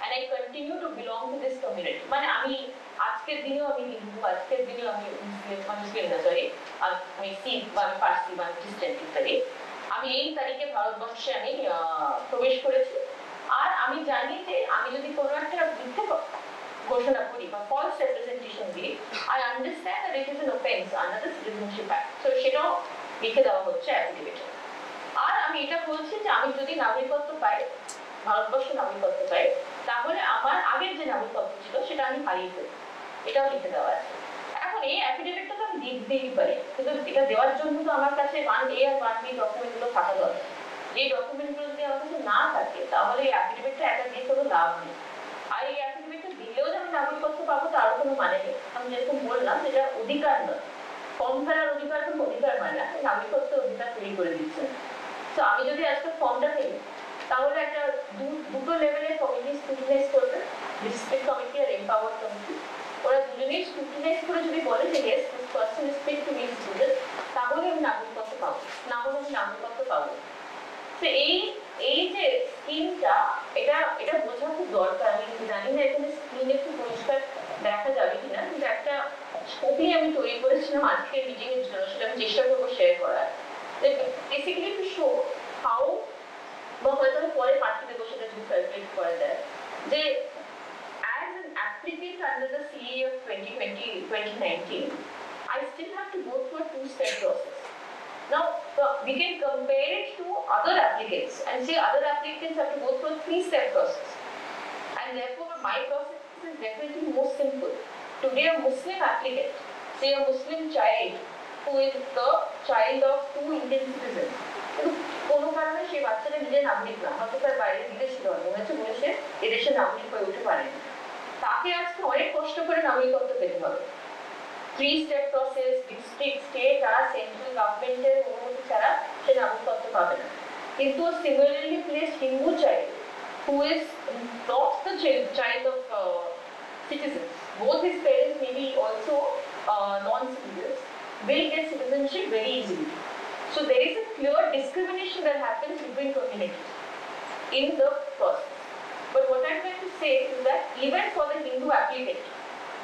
and I continue to belong to this community. মানে আমি আজকের দিনেও আমি হিন্দু, আজকের দিনেও আমি মুসলিম না, sorry আমি শিখ বা আমি পার্সি বা খ্রিস্টান ইত্যাদি, আমি এই তারিখে ভারতবর্ষে আমি প্রবেশ করেছি। আর আমি জানি যে আমি যদি কোনো একটা মিথ্যে ঘোষণা করি বা ফলস রিপ্রেজেন্টেশন দিই, I understand that it is an offense under the Citizenship Act. So সেটাও লিখে দেওয়া হচ্ছে অ্যাফিডেভিটে। আর আমি এটা বলছি যে আমি যদি নাগরিকত্ব পাই, ভারতবর্ষের নাগরিকত্ব পাই, তাহলে আমার আগের যে নাগরিকত্ব ছিল সেটা আমি হারিয়ে ফেলব, এটাও লিখে দেওয়া আছে। এখন এই অ্যাফিডেভিটটা তো আমি দিতেই পারি, কিন্তু এটা দেওয়ার জন্য তো আমার কাছে 1A আর 1B ডকুমেন্টগুলো থাকা দরকার। এই ডকুমেন্টগুলো যদি আমার কাছে না থাকে তাহলে এই অ্যাফিডেভিটটা একটা দিয়ে কোনো লাভ নেই। আর এই অ্যাফিডেভিটটা দিলেও যে আমি নাগরিকত্ব পাবো তারও কোনো মানে নেই। আমি যেরকম বললাম এটা অধিকার নয়, ফর্ম ফেলার অধিকার কোনো অধিকার মানে না, নাগরিকত্ব অধিকার তৈরি করে দিচ্ছে। তো আমি যদি আজকে ফর্মটা পেই তাহলে একটা দুটো লেভেলের কমিটি স্ক্রুটিনাইজ করবে, ডিস্ট্রিক্ট কমিটি আর এমপাওয়ার কমিটি। ওরা দুজনেই স্ক্রুটিনাইজ করে যদি বলে যে yes this person is fit to be student, তাহলে আমি নাগরিকত্ব পাবো, না হলে আমি নাগরিকত্ব পাবো। তো এই যে স্কিমটা, এটা বোঝা খুব দরকার। আমি জানি না এখানে স্ক্রিনে একটু পরিষ্কার দেখা যাবে কিনা, কিন্তু একটা ছবি আমি তৈরি করেছিলাম আজকের মিটিং এর জন্য, সেটা আমি চেষ্টা করবো শেয়ার করার। বেসিক্যালি টু শো হাউ, বা হয়তো আমি পরে পাঠিয়ে দেবো সেটা যদি ক্যালকুলেট করা যায়, যে as an applicant under the CA of 2019, I still have to go through a two-step process. Now, we can compare it to other applicants and say other applicants have to go through a three-step process. And therefore, my process is definitely more simple. Today, a Muslim applicant, say a Muslim child who is the child of two Indian citizens, কোনো কারণে সেই বাচ্চাটা নিজের নাগরিক না, হয়তো তার বাইরে বিদেশি জন্ম হয়েছে বলে সে এদেশের নাগরিক হয়ে উঠতে পারেনি, তাকে আজকে অনেক কষ্ট করে নাগরিকত্ব পেতে হবে। 3-step process, ডিস্ট্রিক্ট, স্টেট আর সেন্ট্রাল গভর্নমেন্টের অনুমতি ছাড়া সে নাগরিকত্ব পাবে না। কিন্তু similarly placed Hindu child who is not the child of citizens, both his parents may be also non-citizens, will get citizenship very easily. So there is a clear discrimination that happens between communities in the process. But what I'm trying to say is that even for the Hindu applicant,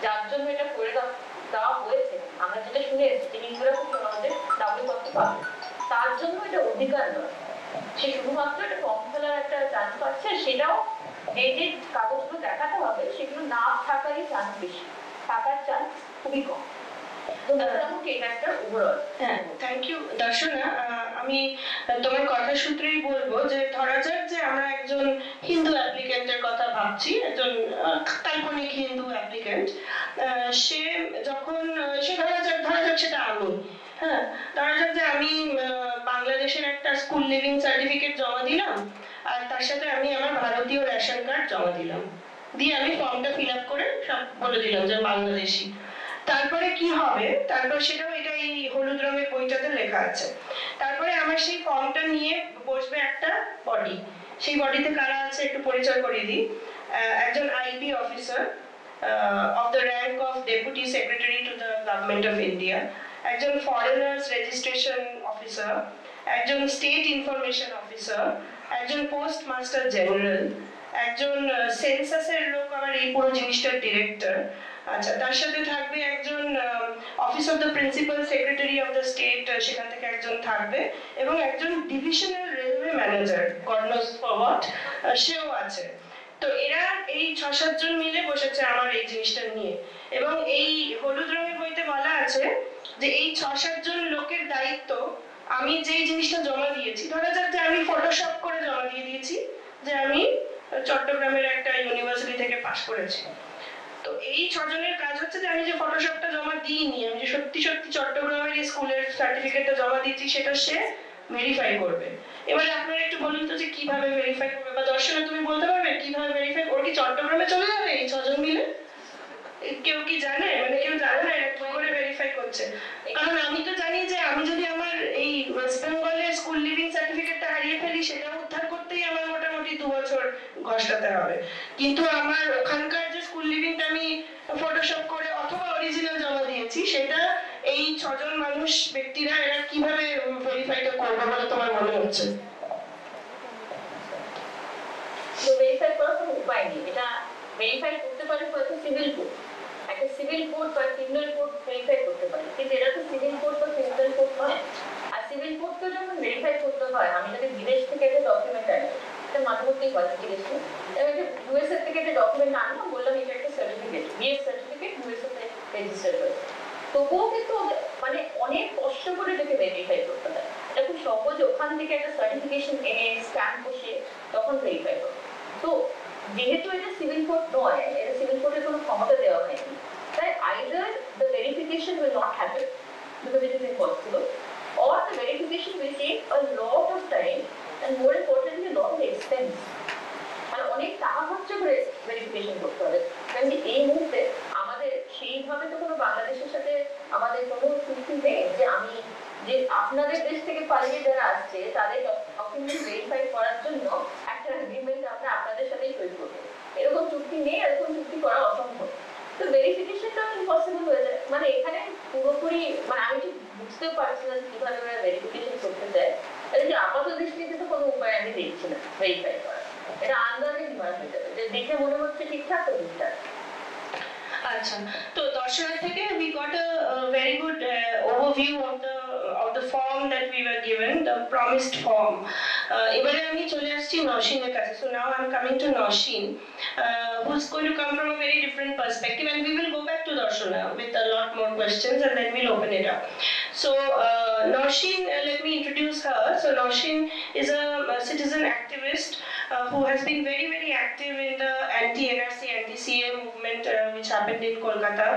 যার জন্য এটা করে দেওয়া হয়েছে, আমরা যেটা শুনে এসেছি যে হিন্দুরা খুব সহজে নাগরিকত্ব পাবে, তার জন্য এটা অধিকার নয়। সে শুধুমাত্র একটা ফর্ম ফেলার একটা চান্স পাচ্ছে, সেটাও যে যে কাগজগুলো দেখাতে হবে সেগুলো না থাকারই চান্স বেশি, থাকার চান্স খুবই কম। Thank you Darshana. আমি তোমার কথা সূত্রেই বলবো যে ধরা যাক যে আমরা একজন হিন্দু অ্যাপ্লিকেন্টের কথা ভাবছি, একজন কাল্পনিক হিন্দু অ্যাপ্লিকেন্ট, সে যখন সে ধরা যাক সেটা আমি, হ্যাঁ ধরা যাক যে আমি বাংলাদেশের একটা স্কুল লিভিং সার্টিফিকেট জমা দিলাম, আর তার সাথে আমি আমার ভারতীয় রেশন কার্ড জমা দিলাম, দিয়ে আমি ফর্মটা ফিল আপ করে সব বলে দিলাম যে বাংলাদেশি। তারপরে কি হবে, তারপর সেটাও এটা এই হলুদ রঙের বইটাতে লেখা আছে। তারপরে আমার সেই ফর্মটা নিয়ে বসবে একটা বডি, সেই বডিতে কারা আছে একটু পরিচয় করিয়ে দিই। একজন IB officer of the rank of deputy secretary to the government of India, একজন ফরেনার্স রেজিস্ট্রেশন অফিসার, একজন স্টেট ইনফরমেশন অফিসার, একজন পোস্টমাস্টার জেনারেল, একজন সেন্সাসের লোক, আবার এই পুরো জিনিসটার ডিরেক্টর। আচ্ছা, তার সাথে থাকবে একজন office of the principal secretary of the state, সেখান থেকে একজন থাকবে, এবং একজন divisional railway manager, god nose for what, সেও আছে। তো এরা এই 6-7 জন মিলে বসেছে আমার এই জিনিসটা নিয়ে। এবং এই হলুদ রঙের বইতে বলা আছে যে এই 6-7 জন লোকের দায়িত্ব, আমি যেই জিনিসটা জমা দিয়েছি, ধরা যাক যে আমি ফটোশপ করে জমা দিয়ে দিয়েছি যে আমি চট্টগ্রামের একটা ইউনিভার্সিটি থেকে পাশ করেছি। তো এই 6 জনের কাজ হচ্ছে যে আমি যে ফটোশপটা জমা দিইনি, আমি যে সত্যি সত্যি চট্টগ্রামের এই স্কুলের সার্টিফিকেটটা জমা দিয়েছি, সেটা সে ভেরিফাই করবে। এবারে আপনারা একটু বলুন তো যে কিভাবে ভেরিফাই করবে, বা দর্শনা তুমি বলতে পারবে কিভাবে ভেরিফাই? ওর কি চট্টগ্রামে চলে যাবে এই 6 জন মিলে? কেউ কি জানে? মানে কেউ জানে না এটা কি করে ভেরিফাই করছে? কারণ আমি তো জানি যে আমি যদি আমার এই ওয়েস্ট বেঙ্গলের স্কুল লিভিং সার্টিফিকেটটা হারিয়ে ফেলি, সেটা উদ্ধার করতেই আমার মোটামুটি 2 বছর ঘষাতে হবে। কিন্তু আমার ওখানকার যে স্কুল লিভিংটা আমি ফটোশপ করে অথবা অরিজিনাল জমা দিয়েছি, সেটা এই 6 জন মানুষ ব্যক্তিরা এরা কিভাবে ভেরিফাইটা করবে বলে তোমার মনে হচ্ছে? তো ভেরিফাই করার কোনো উপায় নেই। এটা ভেরিফাই করতে পারে হয়তো সিভিল কোড, একটা সিভিল কোড বা ক্রিমিনাল কোড ভেরিফাই করতে পারে, কিন্তু এটা তো সিভিল কোড বা ক্রিমিনাল কোড নয়। আর সিভিল কোডকে যখন ভেরিফাই করতে হয়, আমি যদি বিদেশ থেকে একটা ডকুমেন্ট আনি, এটা মাঝে মধ্যেই হয় জিজ্ঞেস, আমি একটা ইউএসএ থেকে একটা ডকুমেন্ট আনলাম, বললাম এটা একটা সার্টিফিকেট, বিএস সার্টিফিকেট ইউএসএ তে রেজিস্টার হয়েছে, তবুও কিন্তু মানে অনেক কষ্ট করে এটাকে ভেরিফাই করতে হয়। এটা খুব সহজ, ওখান থেকে একটা সার্টিফিকেশন এনে স্ট্যাম্প বসে তখন ভেরিফাই করো। তো যেহেতু এটা সিভিল কোড নয়, এটা সিভিল কোডের কোনো ক্ষমতা দেওয়া হয়নি, তাই either the verification will not happen because it is impossible, or the verification will take a lot of time and more importantly a lot of expense. মানে অনেক টাকা খরচ করে ভেরিফিকেশন করতে হবে। কারণ এই মুহূর্তে আমাদের সেইভাবে তো কোনো বাংলাদেশের সাথে আমাদের কোনো চুক্তি নেই যে আমি যে আপনাদের দেশ থেকে পালিয়ে যারা আসছে তাদের ডকুমেন্ট ভেরিফাই করার জন্য একটা এগ্রিমেন্ট আমরা আপনাদের সাথেই সই করবো, এরকম চুক্তি নেই, এরকম চুক্তি করা অসম্ভব। তো ভেরিফিকেশনটা ইম্পসিবল হয়ে যায়। মানে এখানে পুরোপুরি মানে আমি ঠিক বুঝতে পারছি না কিভাবে ওরা ভেরিফিকেশন করতে চায়। এই যে আপাত দৃষ্টিতে তো কোনো উপায় আমি দেখছি না ভেরিফাই করার, এটা আন্দাজে নির্মাণ হয়ে যাবে, যে দেখে মনে হচ্ছে ঠিকঠাক তো ঠিকঠাক। আচ্ছা, তো দর্শনা থেকে we got a very good overview of the form that we were given, the promised form. এবারে আমি চলে আসছি নওশিনের কাছে। So now I'm coming to Naushin, who's going to come from a very different perspective, and we will go back to Darshana with a lot more questions, and then we'll open it up. So Naushin, let me introduce her. So Naushin is a citizen activist who has been very, very active in the anti-NRC, anti-CA movement, which happened in Kolkata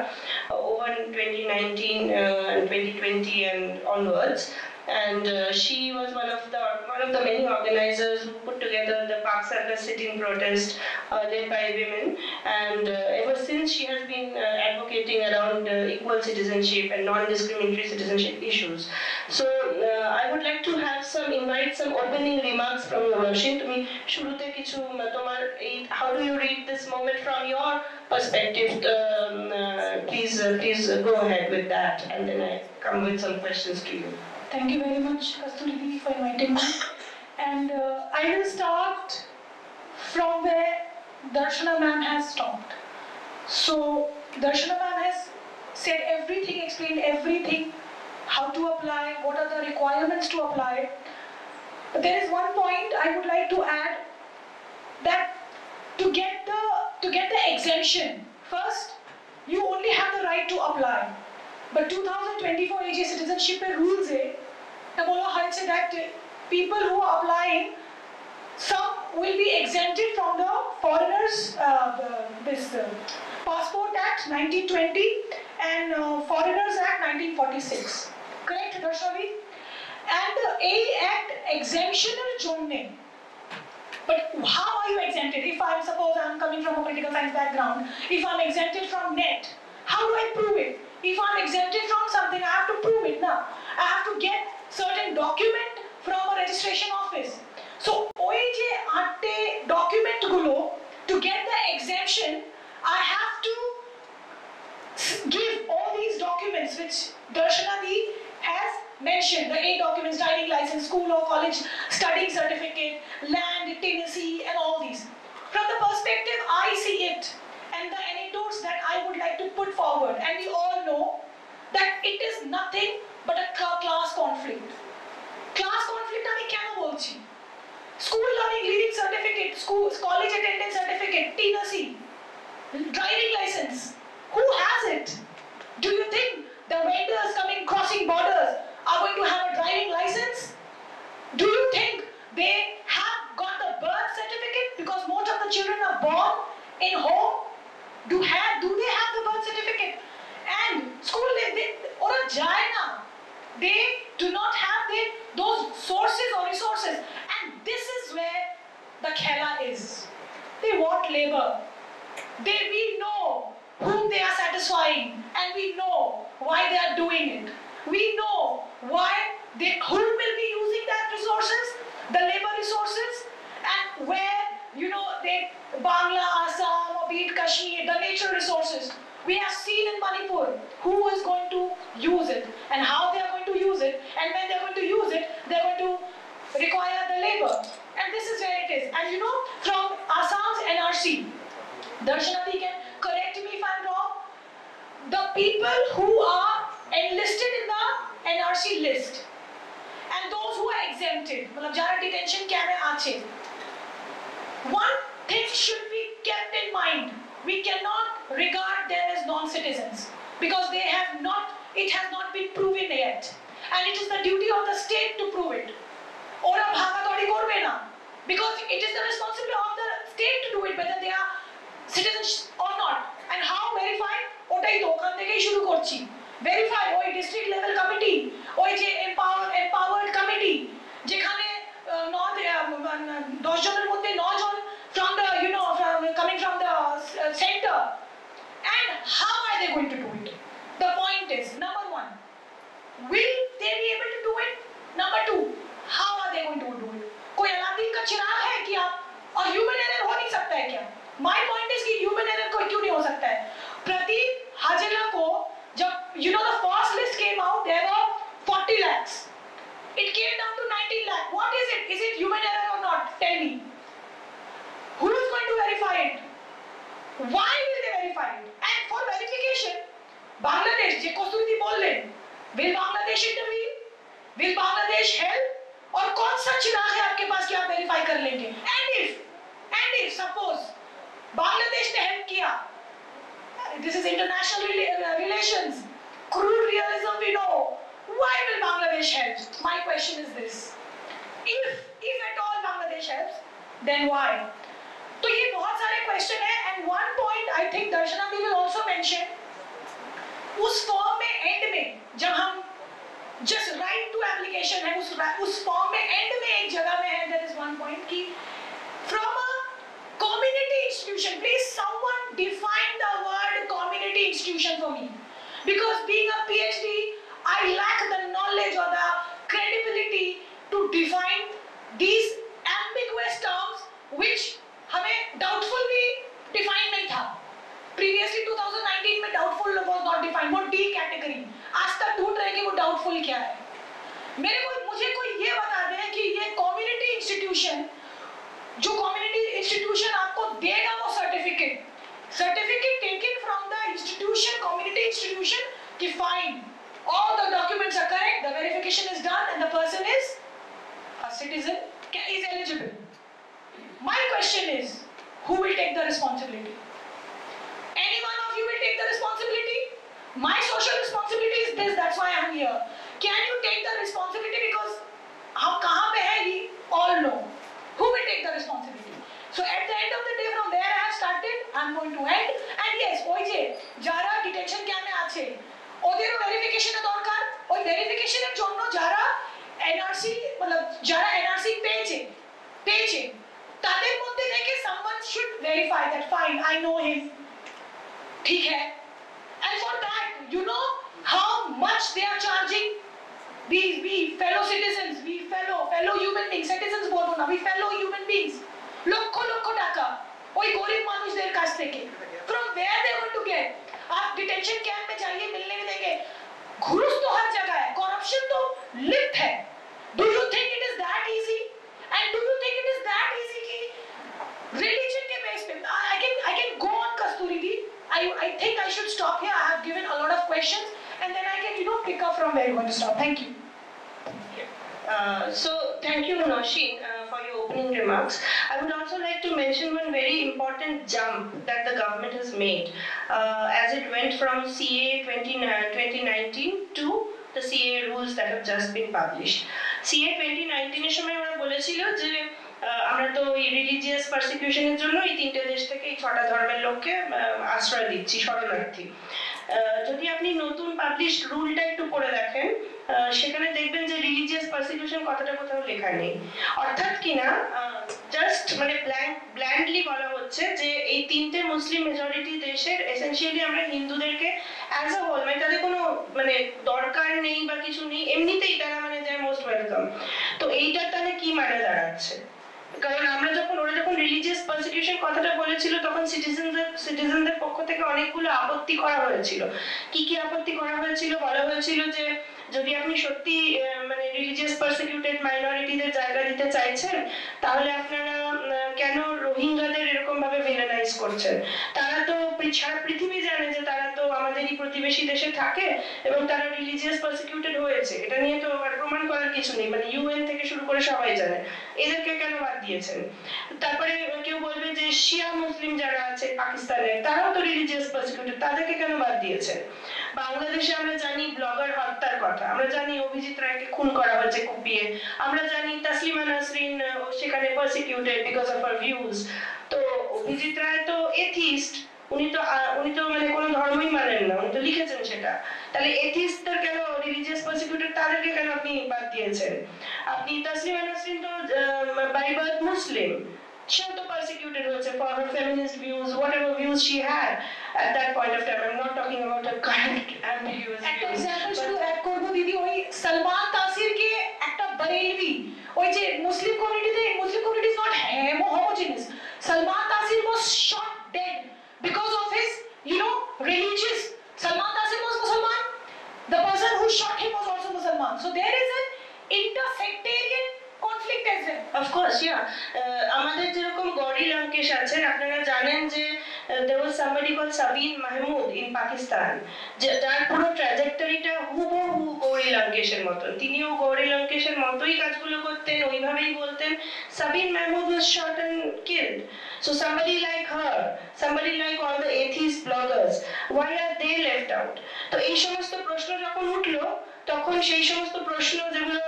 over 2019 and 2020 and onwards. And she was one of the many organizers who put together the Park Circus sit-in protest led by women. And ever since, she has been advocating around equal citizenship and non-discriminatory citizenship issues. So I would like to invite some opening remarks from you, Naushin. তুমি শুরুতে কিছু তোমার how do you read this moment from your perspective? Please go ahead with that, and then I come with some questions to you. Thank you very much, Kasturi Didi, for inviting me. And I will start from where Darshana ma'am has stopped. So, Darshana ma'am has said everything, explained everything, how to apply, what are the requirements to apply. But there is one point I would like to add, that to get the exemption, first, you only have the right to apply. But 2024 AJ citizenship rules that people who are applying, some will be exempted from the Foreigners Passport Act 1920 and Foreigners Act 1946. Correct, Darshavi? And the A Act exemption jonne. But how are you exempted? If suppose I'm coming from a political science background, if I'm exempted from NET, how do I prove it? If I'm exempted from something, I have to prove it now. I have to get certain document from a registration office. So, OAJ aate document gulo, to get the exemption, I have to give all these documents which Darshana Di has mentioned the 8 documents: driving license, school or college studying certificate, land, tenancy, and all these. From the perspective I see it, and the anecdotes that I would like to put forward, and we all know that it is nothing but a class conflict. Class conflict আমি কেন বলছি? School learning certificate, college attendance certificate, tenancy, driving license. Who has it? Do you think the vendors crossing borders are going to have a driving license? Do you think they have got the birth certificate because most of the children are born in home? Do they have the birth certificate? And school ora jay na. They do not have those sources or resources, and this is where the khela is. They want labor. We know whom they are satisfying, and we know why they are doing it. We know who will be using that resources, the labor resources, and where they Bangla, Assam, or be it Kashmir, the nature resources. We have seen in Manipur who is going to use it and how they are going to use it, and when they are going to use it, they are going to require the labor. And this is where it is. And from Assam's NRC, Darshanati can correct me if I'm wrong, the people who are enlisted in the NRC list and those who are exempted, matlab jara detention camp mein ache, one thing should be kept in mind: we cannot regard them as non-citizens because it has not been proven yet, and it is the duty of the state to prove it. Ora bhaga dori korbe na, because it is the responsibility of the state to do it, whether they are citizens or not. And how verify? ওটাই তো ওখান থেকেই শুরু করছি। Verify ওই district level committee, ওই যে empowered committee, যেখানে 10 জনের মধ্যে 9 জন from the coming from the center. And how are they going to do it? The point is, number 1, will they be able to do it? Number 2, how are they going to do it? कोई Aladdin का चिराग है क्या? और human error हो नहीं सकता है क्या? My point is कि ह्यूमन एरर कोई क्यों नहीं हो सकता है? प्रदीप हाजला को जब the first list came out, there were 40 lakhs. It came down to 19 lakh. What is it? Is it human error or not? Tell me. Who is going to verify it? Why will they verify it? And for verification, Bangladesh, je Kosturi bollen, will Bangladesh intervene? Will Bangladesh help? और कौन सा चिराग है आपके पास कि आप verify कर लेंगे? And if suppose Bangladesh ने हेल्प किया, this is international relations, crude realism we know. Why will Bangladesh help? My question is this: if at all Bangladesh helps, then why? तो ये बहुत सारे क्वेश्चन है, and one point I think Darshanati will also mention, उस form में and में जब हम just right to application है, उस फॉर्म में एंड में एक जगह में है, there is one point कि from a community institution, please someone define the word community institution for me, because being a PhD I lack the knowledge or the credibility to define these ambiguous terms which हमें doubtful भी define नहीं था. Previously 2019 में doubtful was not defined, वो D category. आज तक ढूंढ रहे हैं कि वो doubtful क्या है. मुझे कोई ये बता दे कि ये community institution, जो community institution आपको देगा वो certificate taken from the institution, community institution, कि fine, all the documents are correct, the verification is done, and the person is a citizen, is eligible. My question is, who will take the responsibility? Any one of you will take the responsibility? My social responsibility is this, that's why I am here. Can you take the responsibility? Because हम कहाँ पे हैं, we all know. Who will take the responsibility? So at the end of the day, from where I have started, I am going to end. And yes, ওই যে যারা detention ক্যাম্পে আছে, ওদেরও ভেরিফিকেশনের দরকার। ওই ভেরিফিকেশনের জন্য যারা এনআরসি যারা এনআরসি পেয়েছে তাদের মধ্যে থেকে someone should verify that fine, I know him, ठीक है. And for that, you know how much they are charging? We fellow citizens, we fellow human beings, citizens বলবো না, we fellow human beings, লক্ষ টাকা ওই গরিব মানুষদের কাছ থেকে. From where they are going to get? आप डिटेंशन कैंप में जाइए, मिलने नहीं देंगे. घूस तो हर जगह है, corruption तो going to stop. Thank you. So thank you, Noshin, for your opening remarks. I would also like to mention one very important jump that the government has made as it went from CA 2019 to the CA rules that have just been published. CA 2019 এর সময় ওরা বলেছিল যে আমরা তো এই religious পারসিকিউশনের জন্য এই তিনটে দেশ থেকে এই 6টা ধর্মের লোককে আশ্রয় দিচ্ছি শরণার্থী। যদি আপনি নতুন পাবলিশড রুলটা একটু পড়ে দেখেন সেখানে দেখবেন যে রিলিজিয়াস পারসিকিউশন কথাটা কোথাও লেখা নেই। অর্থাৎ কিনা জাস্ট মানে ব্ল্যান্ডলি বলা হচ্ছে যে এই তিনটে মুসলিম মেজরিটি দেশের এসেনশিয়ালি আমরা হিন্দুদেরকে অ্যাজ আ হোল মানে তাদের কোনো মানে দরকার নেই বা কিছু নেই, এমনিতেই তারা মানে দে আর মোস্ট ওয়েলকাম। তো এইটার তাহলে কি মানে দাঁড়াচ্ছে? কারণ আমরা ওরা যখন রিলিজিয়াস পারসিকিউশন কথাটা বলেছিল তখন সিটিজেনদের পক্ষ থেকে অনেকগুলো আপত্তি করা হয়েছিল। কি কি আপত্তি করা হয়েছিল? বলা হয়েছিল যে যদি আপনি সত্যি মানে রিলিজিয়াস পারসিকিউটেড মাইনরিটিদের জায়গা দিতে চাইছেন তাহলে আপনারা কেন রোহিঙ্গাদের এরকম ভাবে ভিলেনাইজ করছেন? তারা তো সারা পৃথিবী জানে যে তারা তো আমাদেরই প্রতিবেশী দেশে থাকে এবং তারা রিলিজিয়াস পারসিকিউটেড হয়েছে, এটা নিয়ে তো আর প্রমাণ করার কিছু নেই, মানে ইউএন থেকে শুরু করে সবাই জানে। এদেরকে কেন বাদ দিয়েছেন? তারপরে কেউ বলবে যে শিয়া মুসলিম যারা আছে পাকিস্তানে তারাও তো রিলিজিয়াস পারসিকিউটেড, তাদেরকে কেন বাদ দিয়েছেন? বাংলাদেশে আমরা জানি ব্লগার হত্যার কথা, আমরা জানি অভিজিৎ রায়কে খুন করা হয়েছে কুপিয়ে, আমরা জানি তাসলিমা নাসরিন সেখানে persecuted because of her views. তো অভিজিৎ রায় তো এথিস্ট, উনি তো মানে কোনো ধর্মই মানেন না, উনি তো লিখেছেন সেটা। তাহলে এথিস্টদের কেন রিলিজিয়াস পারসিকিউটেড, তাদেরকে কেন আপনি বাদ দিয়েছেন? আপনি তাসলিমা নাসরিন তো বাই বার্থ মুসলিম, সেও তো persecuted হয়েছে for her feminist views, whatever views she had at that point of time. I'm not talking about her current ambiguous একটা views. এক্সাম্পল শুধু অ্যাড করব দিদি, ওই সালমান তাসিরকে একটা বরেলভি, ওই যে Muslim community is not homogeneous, Salman Taseer was shot dead because of his religious. Salman Taseer was Musliman, the person who shot him was also Musliman, so there is an intersectarian conflict as well. Of course, yeah. আমাদের যেরকম গৌরী লঙ্কেশ আছেন, আপনারা জানেন যে there was somebody called Sabeen Mahmood in Pakistan, যার পুরো ট্র্যাজেক্টরিটা হুবহু গৌরী লঙ্কেশের মতন। তিনিও গৌরী লঙ্কেশের মতোই কাজগুলো করতেন, ওইভাবেই বলতেন। Sabeen Mahmood was shot and killed. So somebody like her, somebody like all the atheist bloggers, why are they left out? তো এই সমস্ত প্রশ্ন যখন উঠলো তখন সেই সমস্ত প্রশ্ন যেগুলো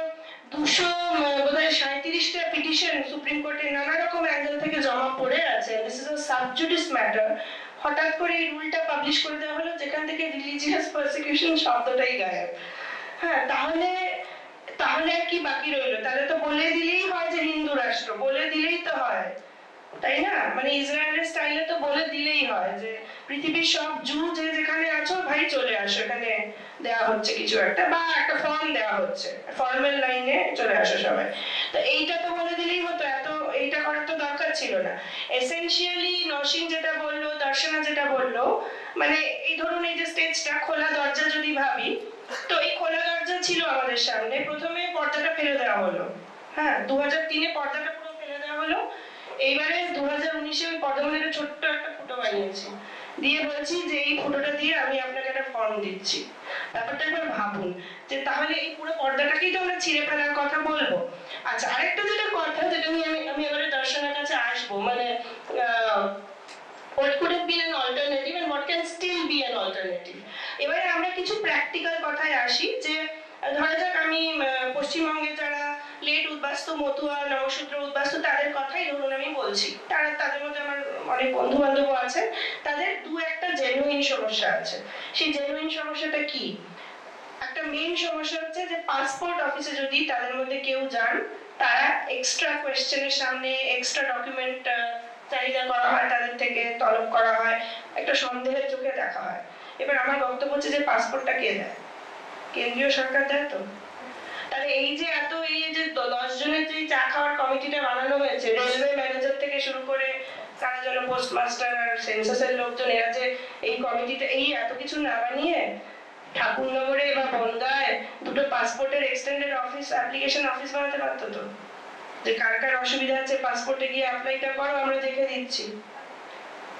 237টা পিটিশন সুপ্রিম কোর্টে নানা রকম অ্যাঙ্গেল থেকে জমা পড়ে আছে, this is a sub judice matter, হঠাৎ করে এই রুলটা পাবলিশ করে দেওয়া হলো যেখান থেকে রিলিজিয়াস পারসিকিউশন শব্দটাই গায়েব। হ্যাঁ, তাহলে আর কি বাকি রইলো? তাহলে তো বলে দিলেই হয় যে হিন্দু রাষ্ট্র, বলে দিলেই তো হয়, তাই না? মানে ইসরায়েলের স্টাইলে তো বলে দিলেই হয় যে পৃথিবীর সব জু যে যেখানে আছো ভাই চলে আসো, এখানে দেওয়া হচ্ছে কিছু একটা, বা একটা ফর্ম দেওয়া হচ্ছে, ফর্মাল লাইনে চলে আসো সবাই। তো এইটা তো বলে দিলেই হতো, এইটা করার তো দরকার ছিল না। এসেনশিয়ালি নসীন যেটা বললো, দর্শনা যেটা বললো, মানে এই ধরুন এই যে স্টেজটা খোলা দরজা যদি ভাবি, তো এই খোলা দরজা ছিল আমাদের সামনে, প্রথমে পর্দাটা ফেলে দেওয়া হলো। হ্যাঁ, 2003-এ পর্দাটা পুরো ফেলে দেওয়া হলো, এইবারে 2019-এ ওই পর্দার মধ্যে একটা ছোট্ট একটা ফুটো বানিয়েছি, দিয়ে বলছি যে এই ফুটোটা দিয়ে আমি আপনাকে একটা ফর্ম দিচ্ছি। ব্যাপারটা একবার ভাবুন যে তাহলে এই পুরো পর্দাটাকেই তো আমরা ছিঁড়ে ফেলার কথা বলবো। আচ্ছা, আরেকটা যেটা কথা, যেটা নিয়ে আমি এবারে দর্শনের কাছে আসবো, মানে what could have been an alternative and what can still be an alternative. এবারে আমরা কিছু প্র্যাকটিক্যাল কথায় আসি, যে ধরা যাক আমি পশ্চিমবঙ্গে যারা লেট উদ্বাস্তু, মতুয়া, নবশূদ্র উদ্বাস্তু, তাদের কথাই ধরুন আমি বলছি, তাদের মধ্যে আমার অনেক বন্ধু বান্ধব আছে, তাদের দু একটা জেনুইন সমস্যা আছে। সেই জেনুইন সমস্যাটা কি? একটা মেইন সমস্যা হচ্ছে যে পাসপোর্ট অফিসে যদি তাদের মধ্যে কেউ যান, তারা এক্সট্রা কোয়েশ্চেনের সামনে এক্সট্রা ডকুমেন্ট চাহিদা করা হয়, তাদের থেকে তলব করা হয়, একটা সন্দেহের চোখে দেখা হয়। এবার আমার বক্তব্য হচ্ছে যে পাসপোর্টটা কে দেয়? কেন্দ্রীয় সরকার দেয় তো। তাহলে এই যে 10 জনের যে চা খাওয়ার কমিটিটা বানানো হয়েছে, রেলওয়ে ম্যানেজার থেকে শুরু করে কারা যেন পোস্টমাস্টার আর সেন্সাসের লোকজন, এরা যে এই কমিটিটা এই এত কিছু না বানিয়ে ঠাকুরনগরে বা বনগাঁয় দুটো পাসপোর্টের এক্সটেন্ডেড অফিস, অ্যাপ্লিকেশন অফিস বানাতে পারতো তো, যে কার কার অসুবিধা আছে পাসপোর্টে গিয়ে অ্যাপ্লাইটা করো, আমরা দেখে দিচ্ছি।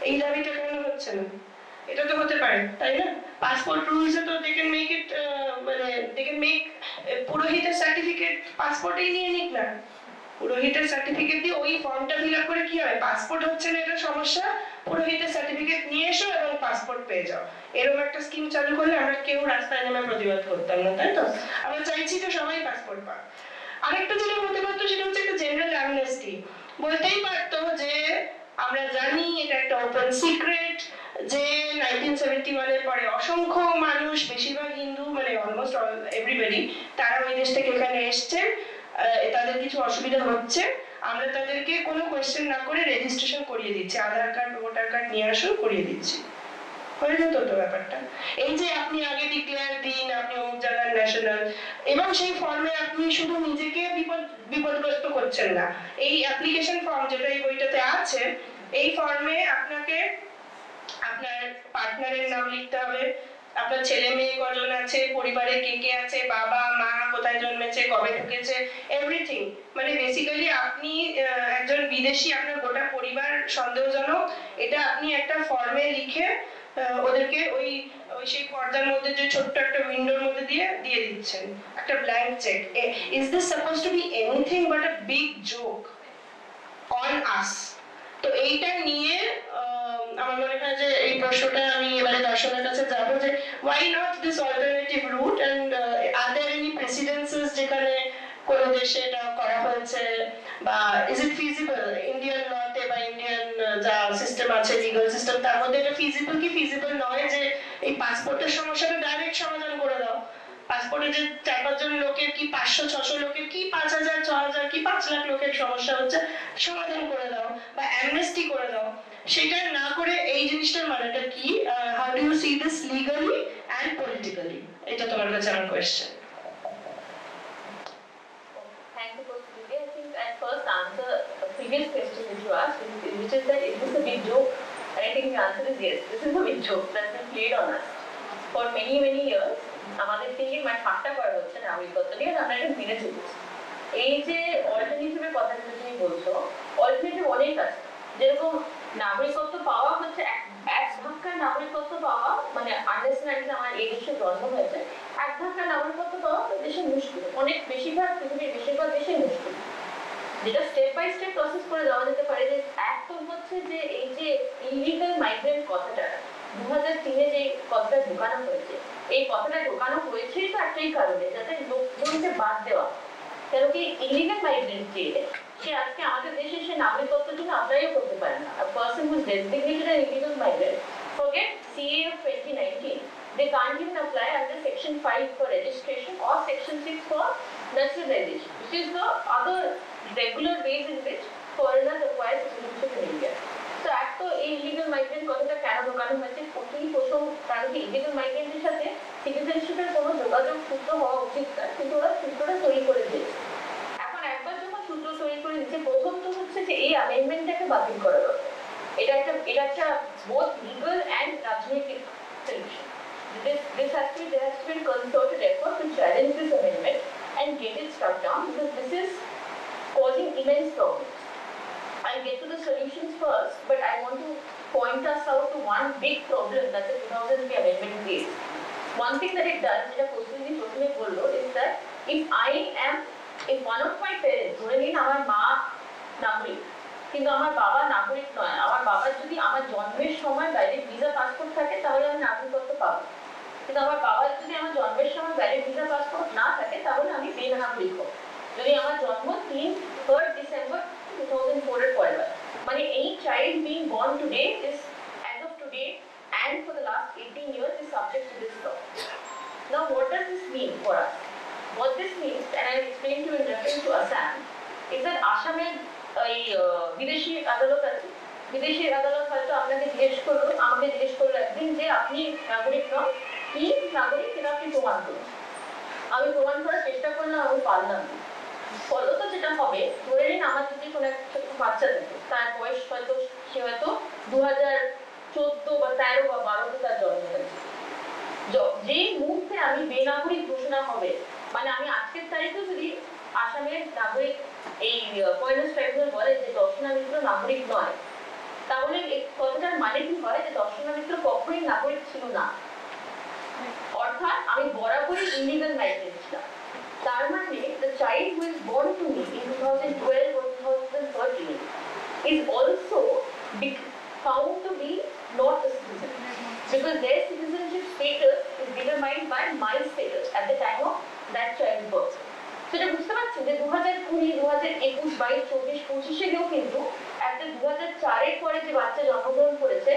এই দাবিটা কেন হচ্ছে না? এটা তো হতে পারে, তাই না? পাসপোর্ট রুলসে তো দে ক্যান মেক ইট, মানে দে ক্যান মেক পুরোহিতের সার্টিফিকেট পাসপোর্টেই নিয়ে নিক না। পুরোহিতের সার্টিফিকেট দিয়ে ওই ফর্মটা ফিল আপ করে কি হয়, পাসপোর্ট হচ্ছে না এটা সমস্যা, পুরোহিতের সার্টিফিকেট নিয়ে এসো এবং পাসপোর্ট পেয়ে যাও। এরকম একটা স্কিম চালু করলে আমরা কেউ রাস্তায় নেমে প্রতিবাদ করতাম না, তাই তো? আমরা চাইছি তো সবাই পাসপোর্ট পাক। আরেকটা যেটা হতে পারতো সেটা হচ্ছে একটা জেনারেল অ্যামনেস্টি। বলতেই পারতো যে আমরা জানি এটা একটা ওপেন সিক্রেট যে 1971 এর পরে অসংখ্য মানুষ, বেশিরভাগ হিন্দু, মানে অলমোস্ট এভরিবডি, তারা ওই দেশ থেকে এখানে এসছে, তাদের কিছু অসুবিধা হচ্ছে, আমরা তাদেরকে কোনো কোয়েশ্চেন না করে রেজিস্ট্রেশন করিয়ে দিচ্ছি, আধার কার্ড ভোটার কার্ড নিয়ে আসুন, করিয়ে দিচ্ছি। হয়ে যেত তো ব্যাপারটা। এই যে আপনি আগে ডিক্লেয়ার দিন আপনি অমুক জায়গার ন্যাশনাল, এবং সেই ফর্মে আপনি শুধু নিজেকে বিপদগ্রস্ত করছেন না, এই অ্যাপ্লিকেশন ফর্ম যেটা এই বইটাতে আছে, এই ফর্মে আপনাকে আপনার পার্টনারের নাম লিখতে হবে, আপনার ছেলে মেয়ে কজন আছে, পরিবারে কে কে আছে, বাবা মা কোথায় জন্মেছে, কবে ঢুকেছে, এভরিথিং। মানে বেসিক্যালি আপনি একজন বিদেশি, আপনার গোটা পরিবার সন্দেহজনক, এটা আপনি একটা ফর্মে লিখে ওদেরকে ওই ওই সেই পর্দার মধ্যে যে ছোট্ট একটা উইন্ডোর মধ্যে দিয়ে দিচ্ছেন একটা blank cheque. Is this suppose two B anything but a big joke on আস? তো এইটা নিয়ে আমার মনে হয় যে এই প্রশ্নটা আমি এবারে দর্শনের কাছে যাবো যে why not this alternative route, and are there any precedences যেখানে কোন দেশে এটা করা হয়েছে, বা is it feasible ইন্ডিয়ান লতে বা ইন্ডিয়ান যা সিস্টেম আছে, লিগ্যাল সিস্টেম, তার মধ্যে এটা ফিজিবল কি ফিজিবল নয় যে এই পাসপোর্টের সমস্যাটা ডাইরেক্ট সমাধান করে দাও? পাসপোর্টে যে 4-5 জন লোকের কি 500-600 লোকের কি 5000-6000 কি 5 লাখ লোকের সমস্যা হচ্ছে, সমাধান করে দাও বা অ্যামনেস্টি করে দাও। সেটা না করে এই জিনিসটার মানেটা কি? How do you see this legally and politically? এটা তোমার কাছে আমার question. Thank you for today. I think I'll first answer a previous question which you asked, which is that is this a big joke? And I think the answer is yes. This is a big joke that's been played on us for many years. আমাদের থেকে মানে ঠাট্টা করা হচ্ছে নাগরিকত্ব নিয়ে, আমরা এটা মেনে চলছি। এই যে অল্টারনেটিভের কথা যেটা তুমি বলছো, অল্টারনেটিভ অনেক আছে। যেরকম নাগরিকত্ব পাওয়া হচ্ছে এক ধাক্কায় নাগরিকত্ব পাওয়া, মানে আন্ডারস্ট্যান্ডিং আমার এই দেশে জন্ম হয়েছে, এক ধাক্কায় নাগরিকত্ব পাওয়া দেশে মুশকিল, অনেক বেশিরভাগ পৃথিবীর বেশিরভাগ দেশে মুশকিল। যেটা স্টেপ বাই স্টেপ প্রসেস করে যাওয়া যেতে পারে। যে এক তো হচ্ছে যে এই যে ইলিগাল মাইগ্রেন্ট কথাটা 2003-এ যে কথাটা ঢোকানো হয়েছে, এই কথাটা ঢোকানো হয়েছে তো একটাই কারণে, যাতে লোকজনকে বাদ দেওয়া। কেন কি ইলিগাল মাইগ্রেন্ট যে সে আজকে আমাদের দেশে সে নাগরিকত্বের জন্য অ্যাপ্লাইও করতে পারে না। A person who is designated an illegal migrant, forget CA of 2019, they can't even apply under Section 5 for registration or Section 6 for naturalization, which is the other regular ways in which foreigners acquire citizenship in India. So এক তো এই illegal migrant কথাটা কেন ঢোকানো হয়েছে, প্রথম কারণ কি ইলিগাল মাইগ্রেন্টের সাথে সিটিজেনশিপের কোনো যোগাযোগ সূত্র হওয়া উচিত না, কিন্তু ওরা সূত্রটা তৈরি করে দিয়েছে। এখন একবার যখন সূত্র তৈরি করে দিচ্ছে, প্রথম তো হচ্ছে যে এই অ্যামেন্ডমেন্টটাকে বাতিল করা দরকার। এটা একটা both legal and রাজনৈতিক solution. This has to be, there has to be a concerted effort to challenge this amendment and get it struck down, because this is causing immense problems. I'll get to the solutions first, but I want to point us out to one big problem that the 2003 amendment creates. One thing that it does, যেটা প্রশ্নটি প্রথমে বললো, is that if one of my parents, ধরে নিন আমার মা নাগরিক কিন্তু আমার বাবা নাগরিক নয়, আমার বাবার যদি আমার জন্মের সময় ডাইরেক্ট ভিসা পাসপোর্ট থাকে তাহলে আমি নাগরিকত্ব পাবো, কিন্তু আমার বাবার যদি আমার জন্মের সময় ডাইরেক্ট ভিসা পাসপোর্ট না থাকে তাহলে আমি বেনাগরিক হব। যদি আমার জন্ম 3rd December 2004 এর পরে হয়, মানে এই child being born today is, as of today and for the last 18 years, is subject to this law. Now what does this mean for us? What this means, and I'll explain to you in reference to Assam, is that আসামের এই বিদেশি আদালত আছে, বিদেশি আদালত হয়তো আপনাকে আমাকে জিজ্ঞেস করলো একদিন যে আপনি নাগরিক নন, কি নাগরিক সেটা আপনি প্রমাণ করুন। আমি প্রমাণ করার চেষ্টা করলাম, আমি পারলাম না। ফলত যেটা হবে, ধরে নিন আমার যদি কোনো একটা বাচ্চা থাকে, তার বয়স হয়তো সে হয়তো 2014 বা 13 বা 12 তার জন্ম হয়েছে, যেই মুহূর্তে আমি বেনাগরিক ঘোষণা হবে, মানে আমি আজকের তারিখে যদি আসামের নাগরিক এই ফরেনার্স ট্রাইব্যুনাল বলে যে দর্শনামীগুলো নাগরিক নয়, তাহলে এই কথাটার মানে কি হয় যে দর্শনামিত্র কখনোই নাগরিক ছিল না, অর্থাৎ আমি বরাবরই ইলিগাল মাইগ্রেন্ট ছিলাম। তার মানে the child who is born to me in 2012 or 2013 is also found to be not a citizen, because their citizenship status is determined by my status at the time of that child's birth. সেটা বুঝতে পারছি যে 2020, 2021, 22, 24, 25-এ গিয়েও কিন্তু একটা 2004-এর পরে যে বাচ্চা জন্মগ্রহণ করেছে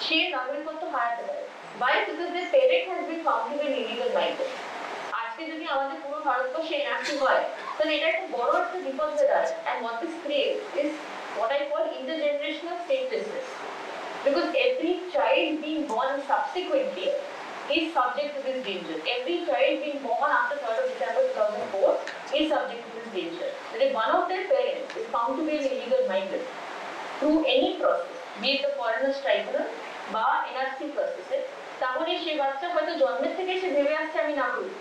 সে নাগরিকত্ব হারাতে পারে। Why? Because their parent has been found to be an illegal migrant. আজকে যদি আমাদের পুরো ভারতবর্ষে এনআরসি হয় তাহলে এটা একটা বড় একটা বিপদ হয়ে দাঁড়ায়। And what this creates is what I call intergenerational statelessness. Because every child being born subsequently is subject to this danger. Every child being born after 3rd of December 2004 is subject to this danger. That if one of their parents is found to be an illegal migrant through any process, be it the foreigners tribunal বা NRC process, তাহলে সেই বাচ্চা হয়তো জন্মের থেকে সে ভেবে আসছে আমি নাগরিক,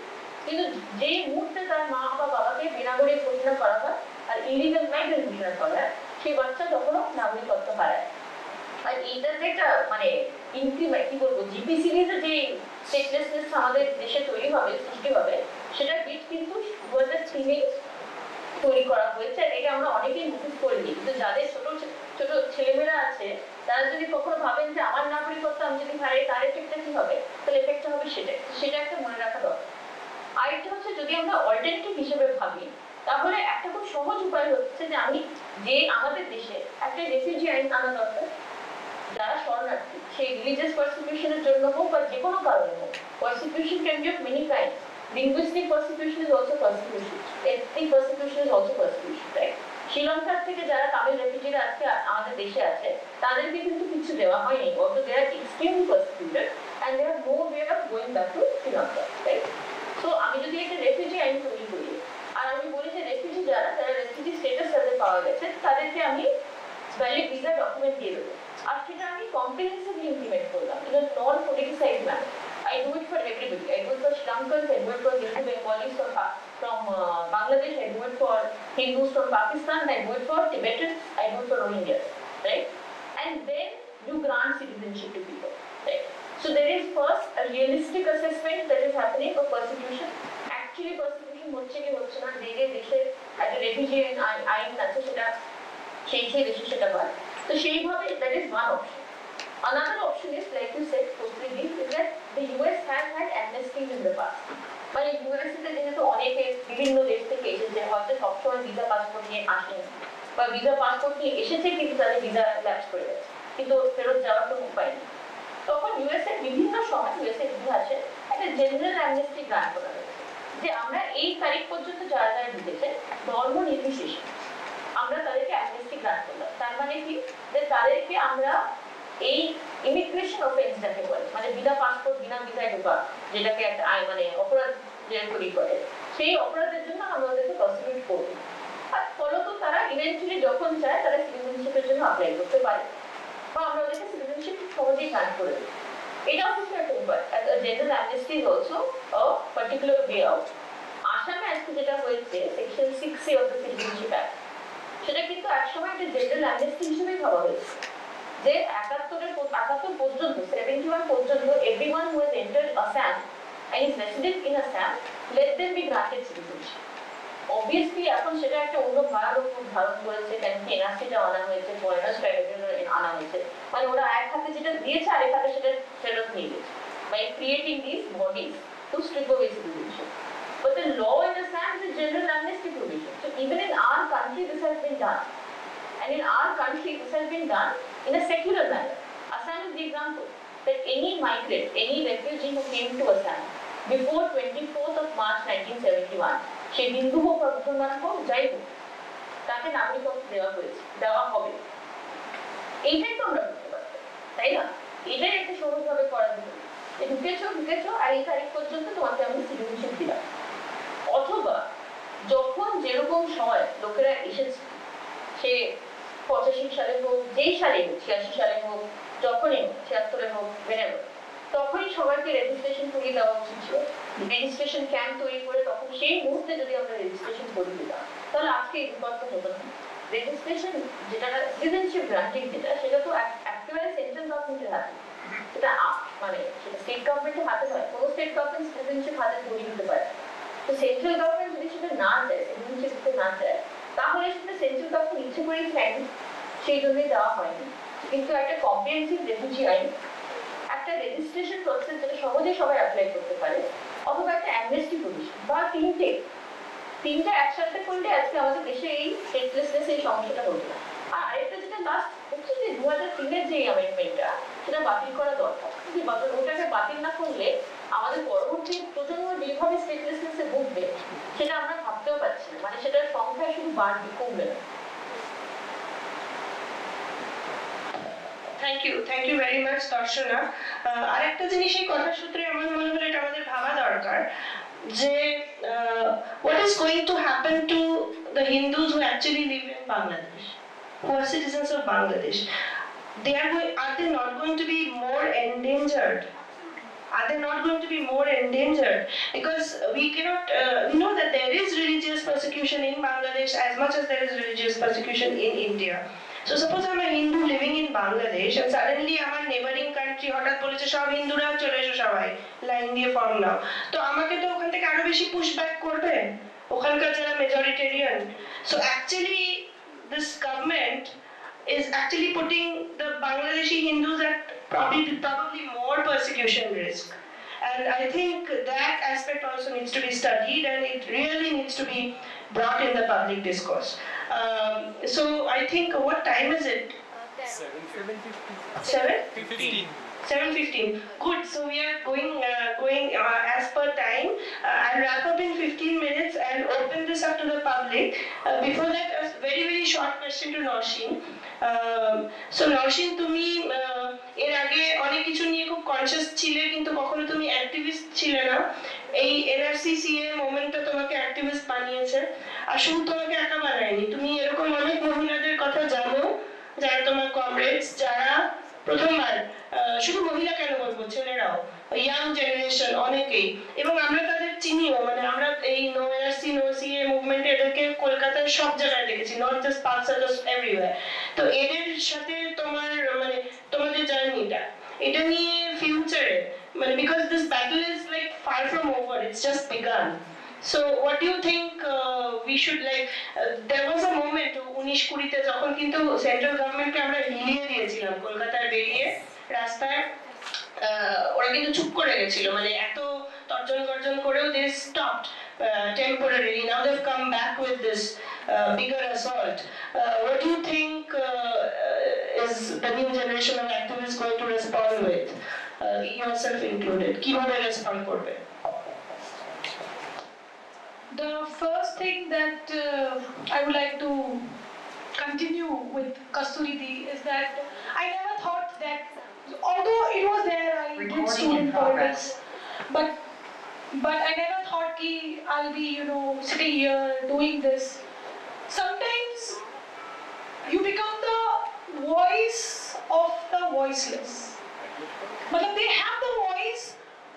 কিন্তু যেই মুহূর্তে তার মা বা বাবাকে বেনাগরিক ঘোষণা করা হয় আর ইলিগাল মাইগ্রেন্ট ঘোষণা করা হয় সেই বাচ্চা তখনও নাগরিকত্ব হারায়। আর এইটার যে একটা মানে ইনক্রিমেন্ট কি বলবো জিপি সিরিজে যে স্টেটলেসনেস আমাদের দেশে তৈরি হবে, সৃষ্টি হবে, সেটা বিট কিন্তু 2003 তৈরি করা হয়েছে। আর এটা আমরা অনেকেই নোটিস করিনি, কিন্তু যাদের ছোট ছোট ছেলেমেয়েরা আছে তারা যদি কখনো ভাবেন যে আমার নাগরিকত্ব আমি যদি হারাই তার এফেক্টটা কি হবে, তাহলে এফেক্টটা হবে সেটা একটা মনে রাখা দরকার। আরেকটা হচ্ছে যদি আমরা অল্টারনেটিভ হিসেবে ভাবি তাহলে একটা খুব সহজ উপায় হচ্ছে যে আমাদের দেশে একটা রেফিউজি আইন আনা দরকার। যারা শরণার্থী সেই রিলিজিয়াস পারসিকিউশনের জন্য হোক বা যে কোনো কারণে হোক, persecution can be of many kind. Linguistic persecution is also persecution, ethnic persecution is also persecution, right? শ্রীলঙ্কার থেকে যারা তামিল রেফিউজিরা আজকে আমাদের দেশে আছে তাদেরকে কিন্তু কিছু দেওয়া হয়নি, অথচ they are extremely persecuted and they have no way of going back to Sri Lanka, right? So আমি যদি একটা রেফিউজি আইন তৈরি করি আর আমি বলি যে রেফিউজি যারা রেফিউজি স্ট্যাটাস তাদের পাওয়া গেছে তাদেরকে আমি ভ্যালিড ভিসা ডকুমেন্ট দিয়ে দেবো, আর সেটা আমি কম্প্রিহেন্সিভলি ইমপ্লিমেন্ট করলাম in a non-politicized manner. I do it for everybody. I do it for Sri Lankans, I do it for Hindu Bengalis from Bangladesh, I do it for Hindus from Pakistan, I do it for Tibetans, I do it for Rohingyas, right? And then you grant citizenship to people, right? So there is first a realistic assessment that is happening of persecution. Actually persecution হচ্ছে কি হচ্ছে না, যে দেশে একটা refugee আইন আছে সেটা সেই দেশে সেটা হয়, তো সেইভাবে that is one option. Another option is, like you said, totally is that the US has had amnesties in the past. মানে US তে যেহেতু অনেকে বিভিন্ন দেশ থেকে এসেছে, হয়তো সবসময় ভিসা পাসপোর্ট নিয়ে আসেন বা ভিসা পাসপোর্ট নিয়ে এসেছে কিন্তু তাদের ভিসা ল্যাপস করে গেছে, কিন্তু ফেরত যাওয়ার কোনো উপায় নেই, তখন US এর বিভিন্ন সময় US এর ইতিহাসে একটা জেনারেল অ্যামনেস্টি গ্রান্ট করা হয়েছে যে আমরা এই তারিখ পর্যন্ত যারা যারা ঢুকেছে ধর্ম নির্বিশেষে আমরা তাদেরকে অ্যামনেস্টি গ্রান্ট করলাম। তার মানে কি যে তাদেরকে আমরা এই ইমিগ্রেশন অফেন্স যাকে বলে, মানে বিনা পাসপোর্ট বিনা ভিসায় ঢোকা, যেটাকে একটা মানে অপরাধ তৈরি করে, সেই অপরাধের জন্য আমরা ওদেরকে প্রসিকিউট করব। আর ফলত তারা ইভেন্চুয়ালি যখন চায় তারা সিটিজেনশিপের জন্য অ্যাপ্লাই করতে পারে বা আমরা ওদেরকে সিটিজেনশিপ সহজেই গ্রান্ট করে দিই। এটাও কিন্তু একটা উপায়। General amnesty is also a particular way out. আসামে আজকে যেটা হয়েছে section 6A of the citizenship act, সেটা কিন্তু একসময় একটা জেনারেল অ্যামনেস্টি হিসেবেই ভাবা হয়েছে যে 71 পর্যন্ত 71 পর্যন্ত everyone who has entered Assam and is resident in Assam, let them be granted citizenship. Obviously এখন সেটা একটা অন্য ভয়াবহ রূপ ধারণ করেছে, কারণ কি এনআরসিটা আনা হয়েছে, ফরেনার্স ট্রাইব্যুনাল আনা হয়েছে, মানে ওরা এক হাতে যেটা দিয়েছে আর এক হাতে সেটা ফেরত নিয়ে গেছে by creating these bodies to strip away citizenship. But the law in Assam is a general amnesty provision. So even in our country this has been done. And in our country this has been done in a secular manner. Assam is the example that any migrant, any refugee who came to Assam before 24th of March 1971, সে হিন্দু হোক বা মুসলমান হোক যাই হোক, তাকে নাগরিকত্ব দেওয়া হবে। এইটাই তো আমরা করতে পারতাম, তাই না? এটাই একটা সহজভাবে করা যেত যে ঢুকেছো আর এই তারিখ পর্যন্ত তোমাকে আমি সিটিজেনশিপ দিলাম। অথবা যখন যেরকম সময় লোকেরা এসেছে, সে 85 সালে হোক, যেই সালে হোক, 86 সালে হোক, যখনই হোক, 76-এ হোক, whenever, তখনই সবাইকে রেজিস্ট্রেশন করিয়ে দেওয়া উচিত ছিল। রেজিস্ট্রেশন ক্যাম্প তৈরি করে তখন সেই মুহূর্তে যদি আমরা রেজিস্ট্রেশন করে দিতাম তাহলে আজকে এই বিপদটা হতো না। রেজিস্ট্রেশন যেটা সিটিজেনশিপ গ্রান্টিং যেটা সেটা তো একেবারে সেন্ট্রাল গভর্নমেন্টের হাতে, সেটা মানে সেটা স্টেট গভর্নমেন্টের হাতে নয়, কোনো স্টেট গভর্নমেন্ট সিটিজেনশিপ হাতে ধরিয়ে দিতে পারে। তো সেন্ট্রাল গভর্নমেন্ট যদি সেটা না চায়, সিটিজেনশিপ দিতে না চায়, তাহলে সেটা সেন্ট্রাল গভর্নমেন্ট ইচ্ছে করেই চায়নি, সেই জন্যই দেওয়া হয়নি। কিন্তু একটা কম্প্রিহেন্সিভ রেফিউজি আইন, একটা রেজিস্ট্রেশন প্রসেস যেটা সহজেই সবাই অ্যাপ্লাই করতে পারে, অথবা একটা অ্যামনেস্টি প্রভিশন বা তিনটা একসাথে করলে আজকে আমাদের দেশে এই স্টেটলেসনেস এই সমস্যাটা হতো না। আর আরেকটা যেটা লাস্ট হচ্ছে যে 2003-এর যে অ্যামেন্ডমেন্টটা সেটা বাতিল করা দরকার। যে ওটাকে বাতিল না করলে আমাদের পরবর্তী প্রজন্ম যেভাবে স্টেটলেসনেসে ভুগবে সেটা আমরা ভাবতেও পারছি না, মানে সেটার সংখ্যা শুধু বাড়বে, কমবে না। Thank you very much Darshana. আরেকটা জিনিস এই কথার সূত্রে আমার মনে হলো এটা আমাদের ভাবা দরকার যে what is going to happen to the Hindus who actually live in Bangladesh, who are citizens of Bangladesh? Are they not going to be more endangered? Are they not going to be more endangered? Because we cannot, we know that there is religious persecution in Bangladesh as much as there is religious persecution in India. So suppose I'm a Hindu living in Bangladesh and suddenly আমার neighboring country হঠাৎ বলেছে সব হিন্দুরা চলে এসো সবাই line দিয়ে form নাও, তো আমাকে তো ওখান থেকে আরো বেশি পুশ ব্যাক করবে ওখানকার যারা majoritarian. So actually this government is actually putting the Bangladeshi Hindus at probably more persecution risk. And I think that aspect also needs to be studied and it really needs to be brought in the public discourse. So I think, what time is it? 7:15. 7:15. Good. So we are going as per time. I'll wrap up in 15 minutes and open this up to the public. Before that, a very short question to Norshin. So Norshin, তুমি এর আগে অনেক কিছু নিয়ে খুব conscious ছিলে কিন্তু কখনো তুমি অ্যাক্টিভিস্ট ছিলে না। এই এনআরসিসিএ মোমেন্টটা তোমাকে অ্যাক্টিভিস্ট বানিয়েছে, আর শুধু তোমাকে একা বানায়নি, তুমি এরকম অনেক মহিলাদের কথা জানো যারা তোমার কমরেডস, যারা প্রথমবার, শুধু মহিলা কেন বলবো, ছেলেরাও, ইয়াং জেনারেশন অনেকেই, এবং আমরা তাদের চিনিও, মানে আমরা এই নো এনআরসি নো সিএ মুভমেন্টে এদেরকে কলকাতার সব জায়গায় দেখেছি, not just Pulsar, just everywhere. তো এদের সাথে তোমার মানে তোমাদের জার্নিটা, এটা নিয়ে ফিউচারে মানে, because this battle is like far from over, it's just begun. So what do you think we should like, there was a moment 19-20-তে যখন কিন্তু সেন্ট্রাল গভর্নমেন্টকে আমরা হিলিয়ে দিয়েছিলাম কলকাতার বেরিয়ে রাস্তায়, ওরা কিন্তু চুপ করে গেছিল, মানে এত তর্জন গর্জন করেও they stopped temporarily. Now they've come back with this bigger assault. What do you think is the new generation of activists going to respond with, yourself included? কিভাবে রেসপন্ড করবে? The first thing that I would like to continue with Kasturi Di is that I never thought that, although it was there, I did student politics, but I never thought ki I'll be, sitting here doing this. Sometimes you become the voice of the voiceless. But they have the voice,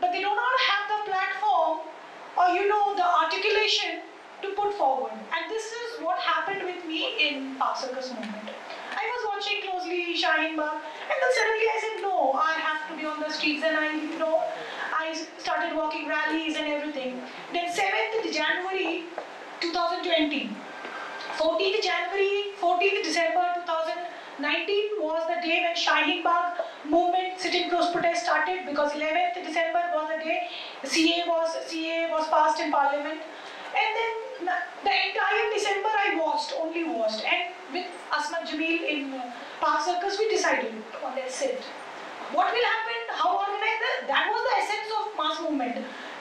but they do not have the platform or the articulation to put forward. And this is what happened with me in Park Circus movement. I was watching closely Shaheen Bagh, and then suddenly I said, no, I have to be on the streets, and I started walking rallies and everything. Then 7th January 2020, 14th December 2019 was the day when Shaheen Bagh movement sit-in protest started, because 11th December was the day CA was passed in Parliament. And then the entire December I only watched. And with Asmat Jamil in Park Circus, we decided on that sit. What will happen? How organized? That was the essence of mass movement.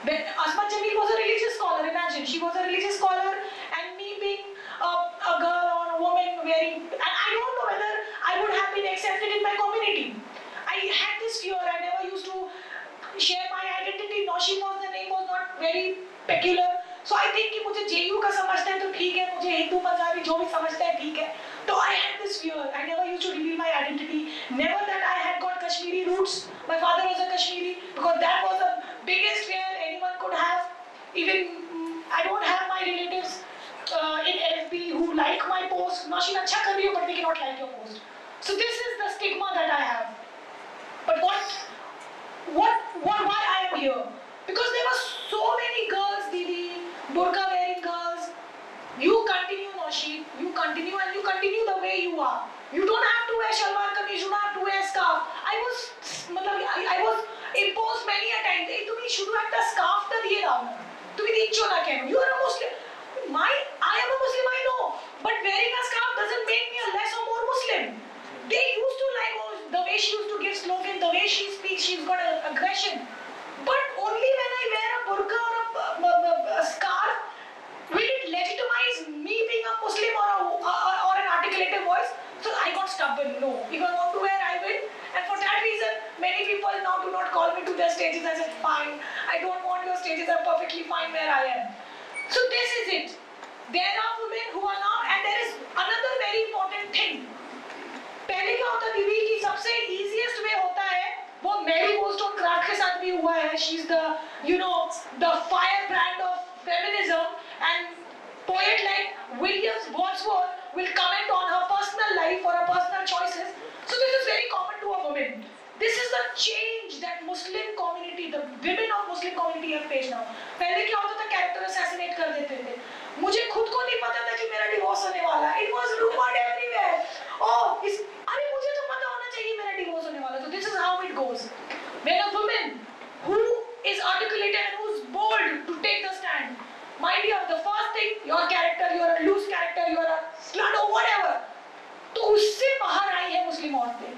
When Asmat Jamil was a religious scholar, imagine, she was a religious scholar, and me being a girl or a woman wearing, and I don't know whether I would have been accepted in my community. I had this fear. I never used to share my identity. Noshi was, the name was not very peculiar. So I think कि मुझे JU का समझता है तो ठीक है, मुझे हिंदू पंजाबी जो भी समझता है ठीक है. So I had this fear. I never used to reveal my identity. Never that I had got Kashmiri roots. My father was a Kashmiri, because that was the biggest fear anyone could have. Even I don't have my relatives in FB who like my post, Nausheen अच्छा कर रही हो, but we cannot like your post. So this is the stigma that I have. But why I am here? Because there were so many girls, Didi, burqa wearing girls. You continue, Nausheen. You continue and you continue the way you are. You don't have to wear shalwar kameez. You don't have to wear scarf. I was imposed many a time. Hey, তুমি শুধু একটা scarf টা দিয়ে দাও না। তুমি দিচ্ছ না কেন? You are a Muslim. I am a Muslim, I know. But wearing a scarf doesn't make me a less or more Muslim. They used to like the way she used to give slogan, the way she speaks, she's got aggression. But only when I wear a burqa or a scarf, will it legitimize me being a Muslim or an articulated voice? So I got stubborn. No, if I want to wear, I will. And for that reason, many people now do not call me to their stages. I said, fine, I don't want your stages. I'm perfectly fine where I am. So this is it. There are women who are now, and there is another very important thing. पहले क्या होता दीदी कि सबसे easiest way होता है वो Mary wollstonecraft के साथ भी हुआ है. She's the the firebrand of feminism, and poet like William Wordsworth will comment on her personal life or her personal choices. So this is very common to a woman. This is the change that Muslim community, the women of Muslim community have faced now. पहले क्या होता था, character assassinate कर देते थे. मुझे खुद को नहीं पता था कि मेरा divorce होने वाला. It was rumored everywhere. अरे मुझे तो पता होना चाहिए मेरा divorce होने वाला. So this is how it goes. When a woman who is articulated and who is bold to take the stand, my dear, the first thing, your character, you're a loose character, you're a slut or whatever. तो उससे बाहर आई है मुस्लिम औरतें.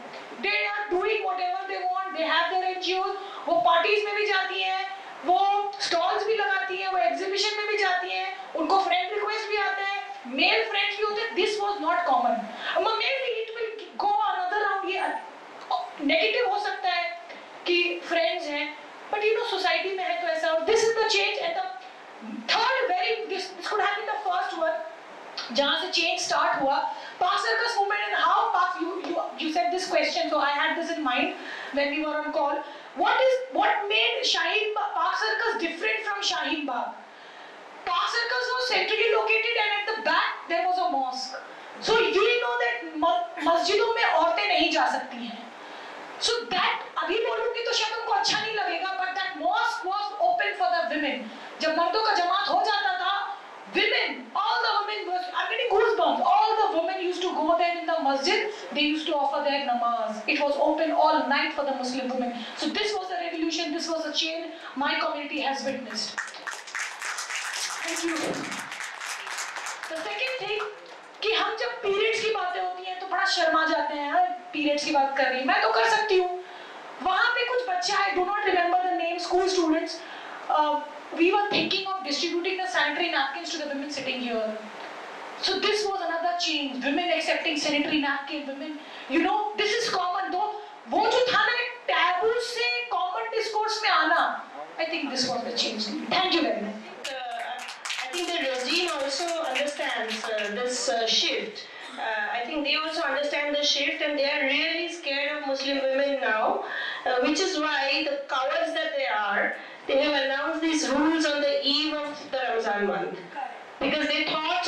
They are doing whatever they want. They have their NGOs. वो parties में भी जाती हैं, वो stalls भी लगाती हैं, वो exhibition में भी जाती हैं. उनको friend request भी आते हैं, male friends भी होते हैं. This was not common. Maybe it will go another round. ये negative हो सकता है कि friends हैं, but society में है तो ऐसा. This is the change. And the third this could have been the first one जहाँ से change start हुआ. Park Circus movement, and how you said this question, so I had this in mind when we were on call. What made Park Circus different from Shaheen Bagh? Park Circus was centrally located, and at the back there was a mosque. So you know that मस्जिदों में औरतें नहीं जा सकती हैं. So that अभी बोलूँगी तो शायद उनको अच्छा नहीं लगेगा, but that mosque was open for the women. जब मर्दों का जमात हो जाता था, women, all the women was, I'm getting goosebumps. All the women used to go there in the masjid. They used to offer their namaz. It was open all night for the Muslim women. So this was a revolution. This was a change my community has witnessed. Thank you. The second thing कि हम जब periods की बातें होती हैं तो बड़ा शर्मा जाते हैं. Periods की बात कर रही, मैं तो कर सकती हूँ. वहाँ पे कुछ बच्चे, I do not remember the name, school students. We were thinking of distributing the sanitary napkins to the women sitting here. So this was another change. Women accepting sanitary napkin. Women, this is common. Though वो जो था ना taboo से common discourse में आना, I think this was the change. Thank you very much. I think the regime also understands this shift. I think they also understand the shift, and they are really scared of Muslim women now, which is why the cowards that they are, they have announced these rules on the eve of the Ramzan month, because they thought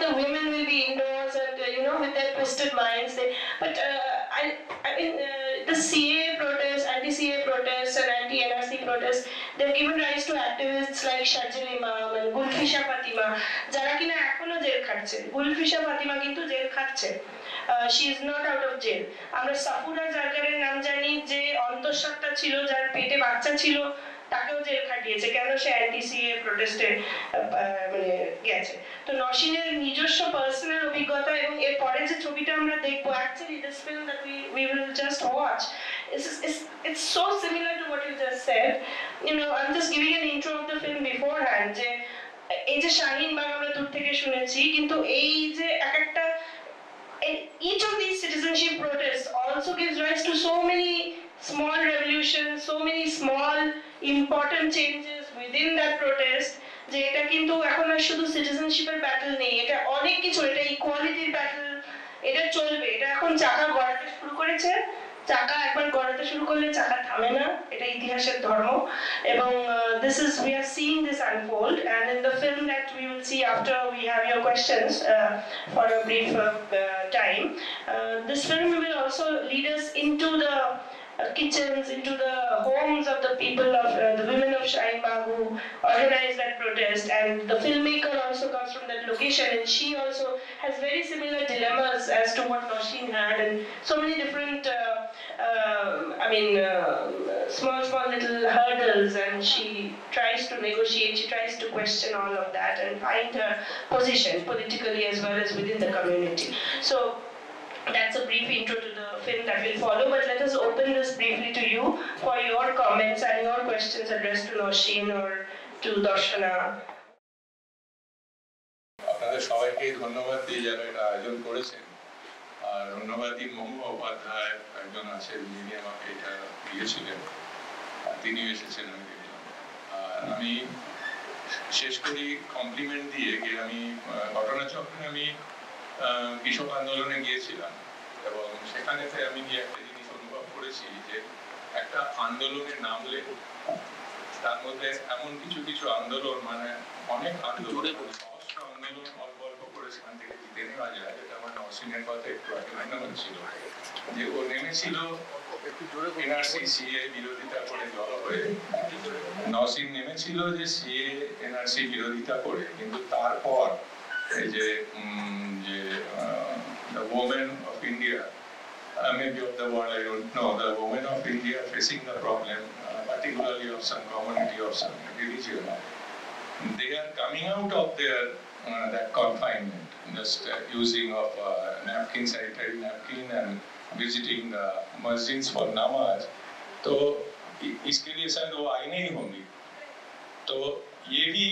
the women will be indoors and with their twisted minds. The CA protests, anti-CA protests, and anti-NRC protests, they've given rise to activists like Shajil Imam and Gulfisha Fatima, যারা কিনা এখনো jail খাটছে. গুলফিশা Fatima কিন্তু jail খাটছে. She is not out of jail. আমরা সাফুরা জারগারের নাম জানি, যে অন্তঃসত্ত্বা ছিল, যার পেটে বাচ্চা ছিল, তাকেও জেল খাটিয়েছে. কেন? সে অ্যান্টি-সিএ প্রোটেস্টে গেছে. তো নওশিনের নিজস্ব পার্সোনাল অভিজ্ঞতা এবং এর পরে যে ছবিটা আমরা দেখবো, actually this film that we will just watch, it's so similar to what you just said. I'm just giving an intro of the film beforehand. যে এই যে শাহীন বাগ আমরা দূর থেকে শুনেছি, কিন্তু এই যে একটা each of these citizenship protests also gives rise to so many small revolutions, so many small important changes within that protest, যে এটা কিন্তু এখন আর শুধু সিটিজেনশিপের ব্যাটল নেই, এটা অনেক কিছু, এটা ইকুয়ালিটির ব্যাটল, এটা চলবে. এটা এখন চাকা গড়াতে শুরু করেছে, চাকা একবার গড়াতে শুরু করলে চাকা থামে না, এটা ইতিহাসের ধর্ম। এবং this is we have seen this unfold, and in the film that we will see after we have your questions for a brief time, this film will also lead us into the kitchens, into the homes of the people of the women of Shaheen Bagh who organized that protest, and the filmmaker also comes from that location, and she also has very similar dilemmas as to what Nausheen had, and so many different small little hurdles, and she tries to negotiate, she tries to question all of that and find her position politically as well as within the community. So that's a brief intro to the film that will follow, but let us open this briefly to you for your comments and your questions addressed to Nausheen or to Darshana. আপনাদের সবাইকে ধন্যবাদ দিয়ে যারা এটা আয়োজন করেছেন, আর ধন্যবাদ দিন মহুয়া উপাধ্যায় একজন আছেন যিনি আমাকে এটা দিয়েছিলেন, তিনিও এসেছেন আমি দেখলাম। আর আমি শেষ করি কমপ্লিমেন্ট দিয়ে গিয়ে আমি ঘটনাচক্রে আমি কৃষক আন্দোলনে গিয়েছিলাম এবং সেখানেতে আমি গিয়ে একটা জিনিস অনুভব করেছি যে একটা আন্দোলনে নামলে তার মধ্যে এমন কিছু আন্দোলন মানে অনেক আন্দোলন সহস্র আন্দোলন অল্প অল্প করে সেখান থেকে জিতে নেওয়া যায়, যেটা আমার নওশিনের কথা একটু আগে মনে হচ্ছিল যে ও নেমেছিল এনআরসি সিএ বিরোধিতা করে জড়ো হয়ে। নওশিন নেমেছিল যে সিএ এনআরসি বিরোধিতা করে, কিন্তু তারপর এই যে the women of India, maybe of the world, I don't know, the women of India facing the problem, particularly of some community of some religion, they are coming out of their that confinement, just using of napkin, sanitary napkin, and visiting the masjids for namaz. तो इसके लिए शायद वो आई नहीं होंगी। तो ये भी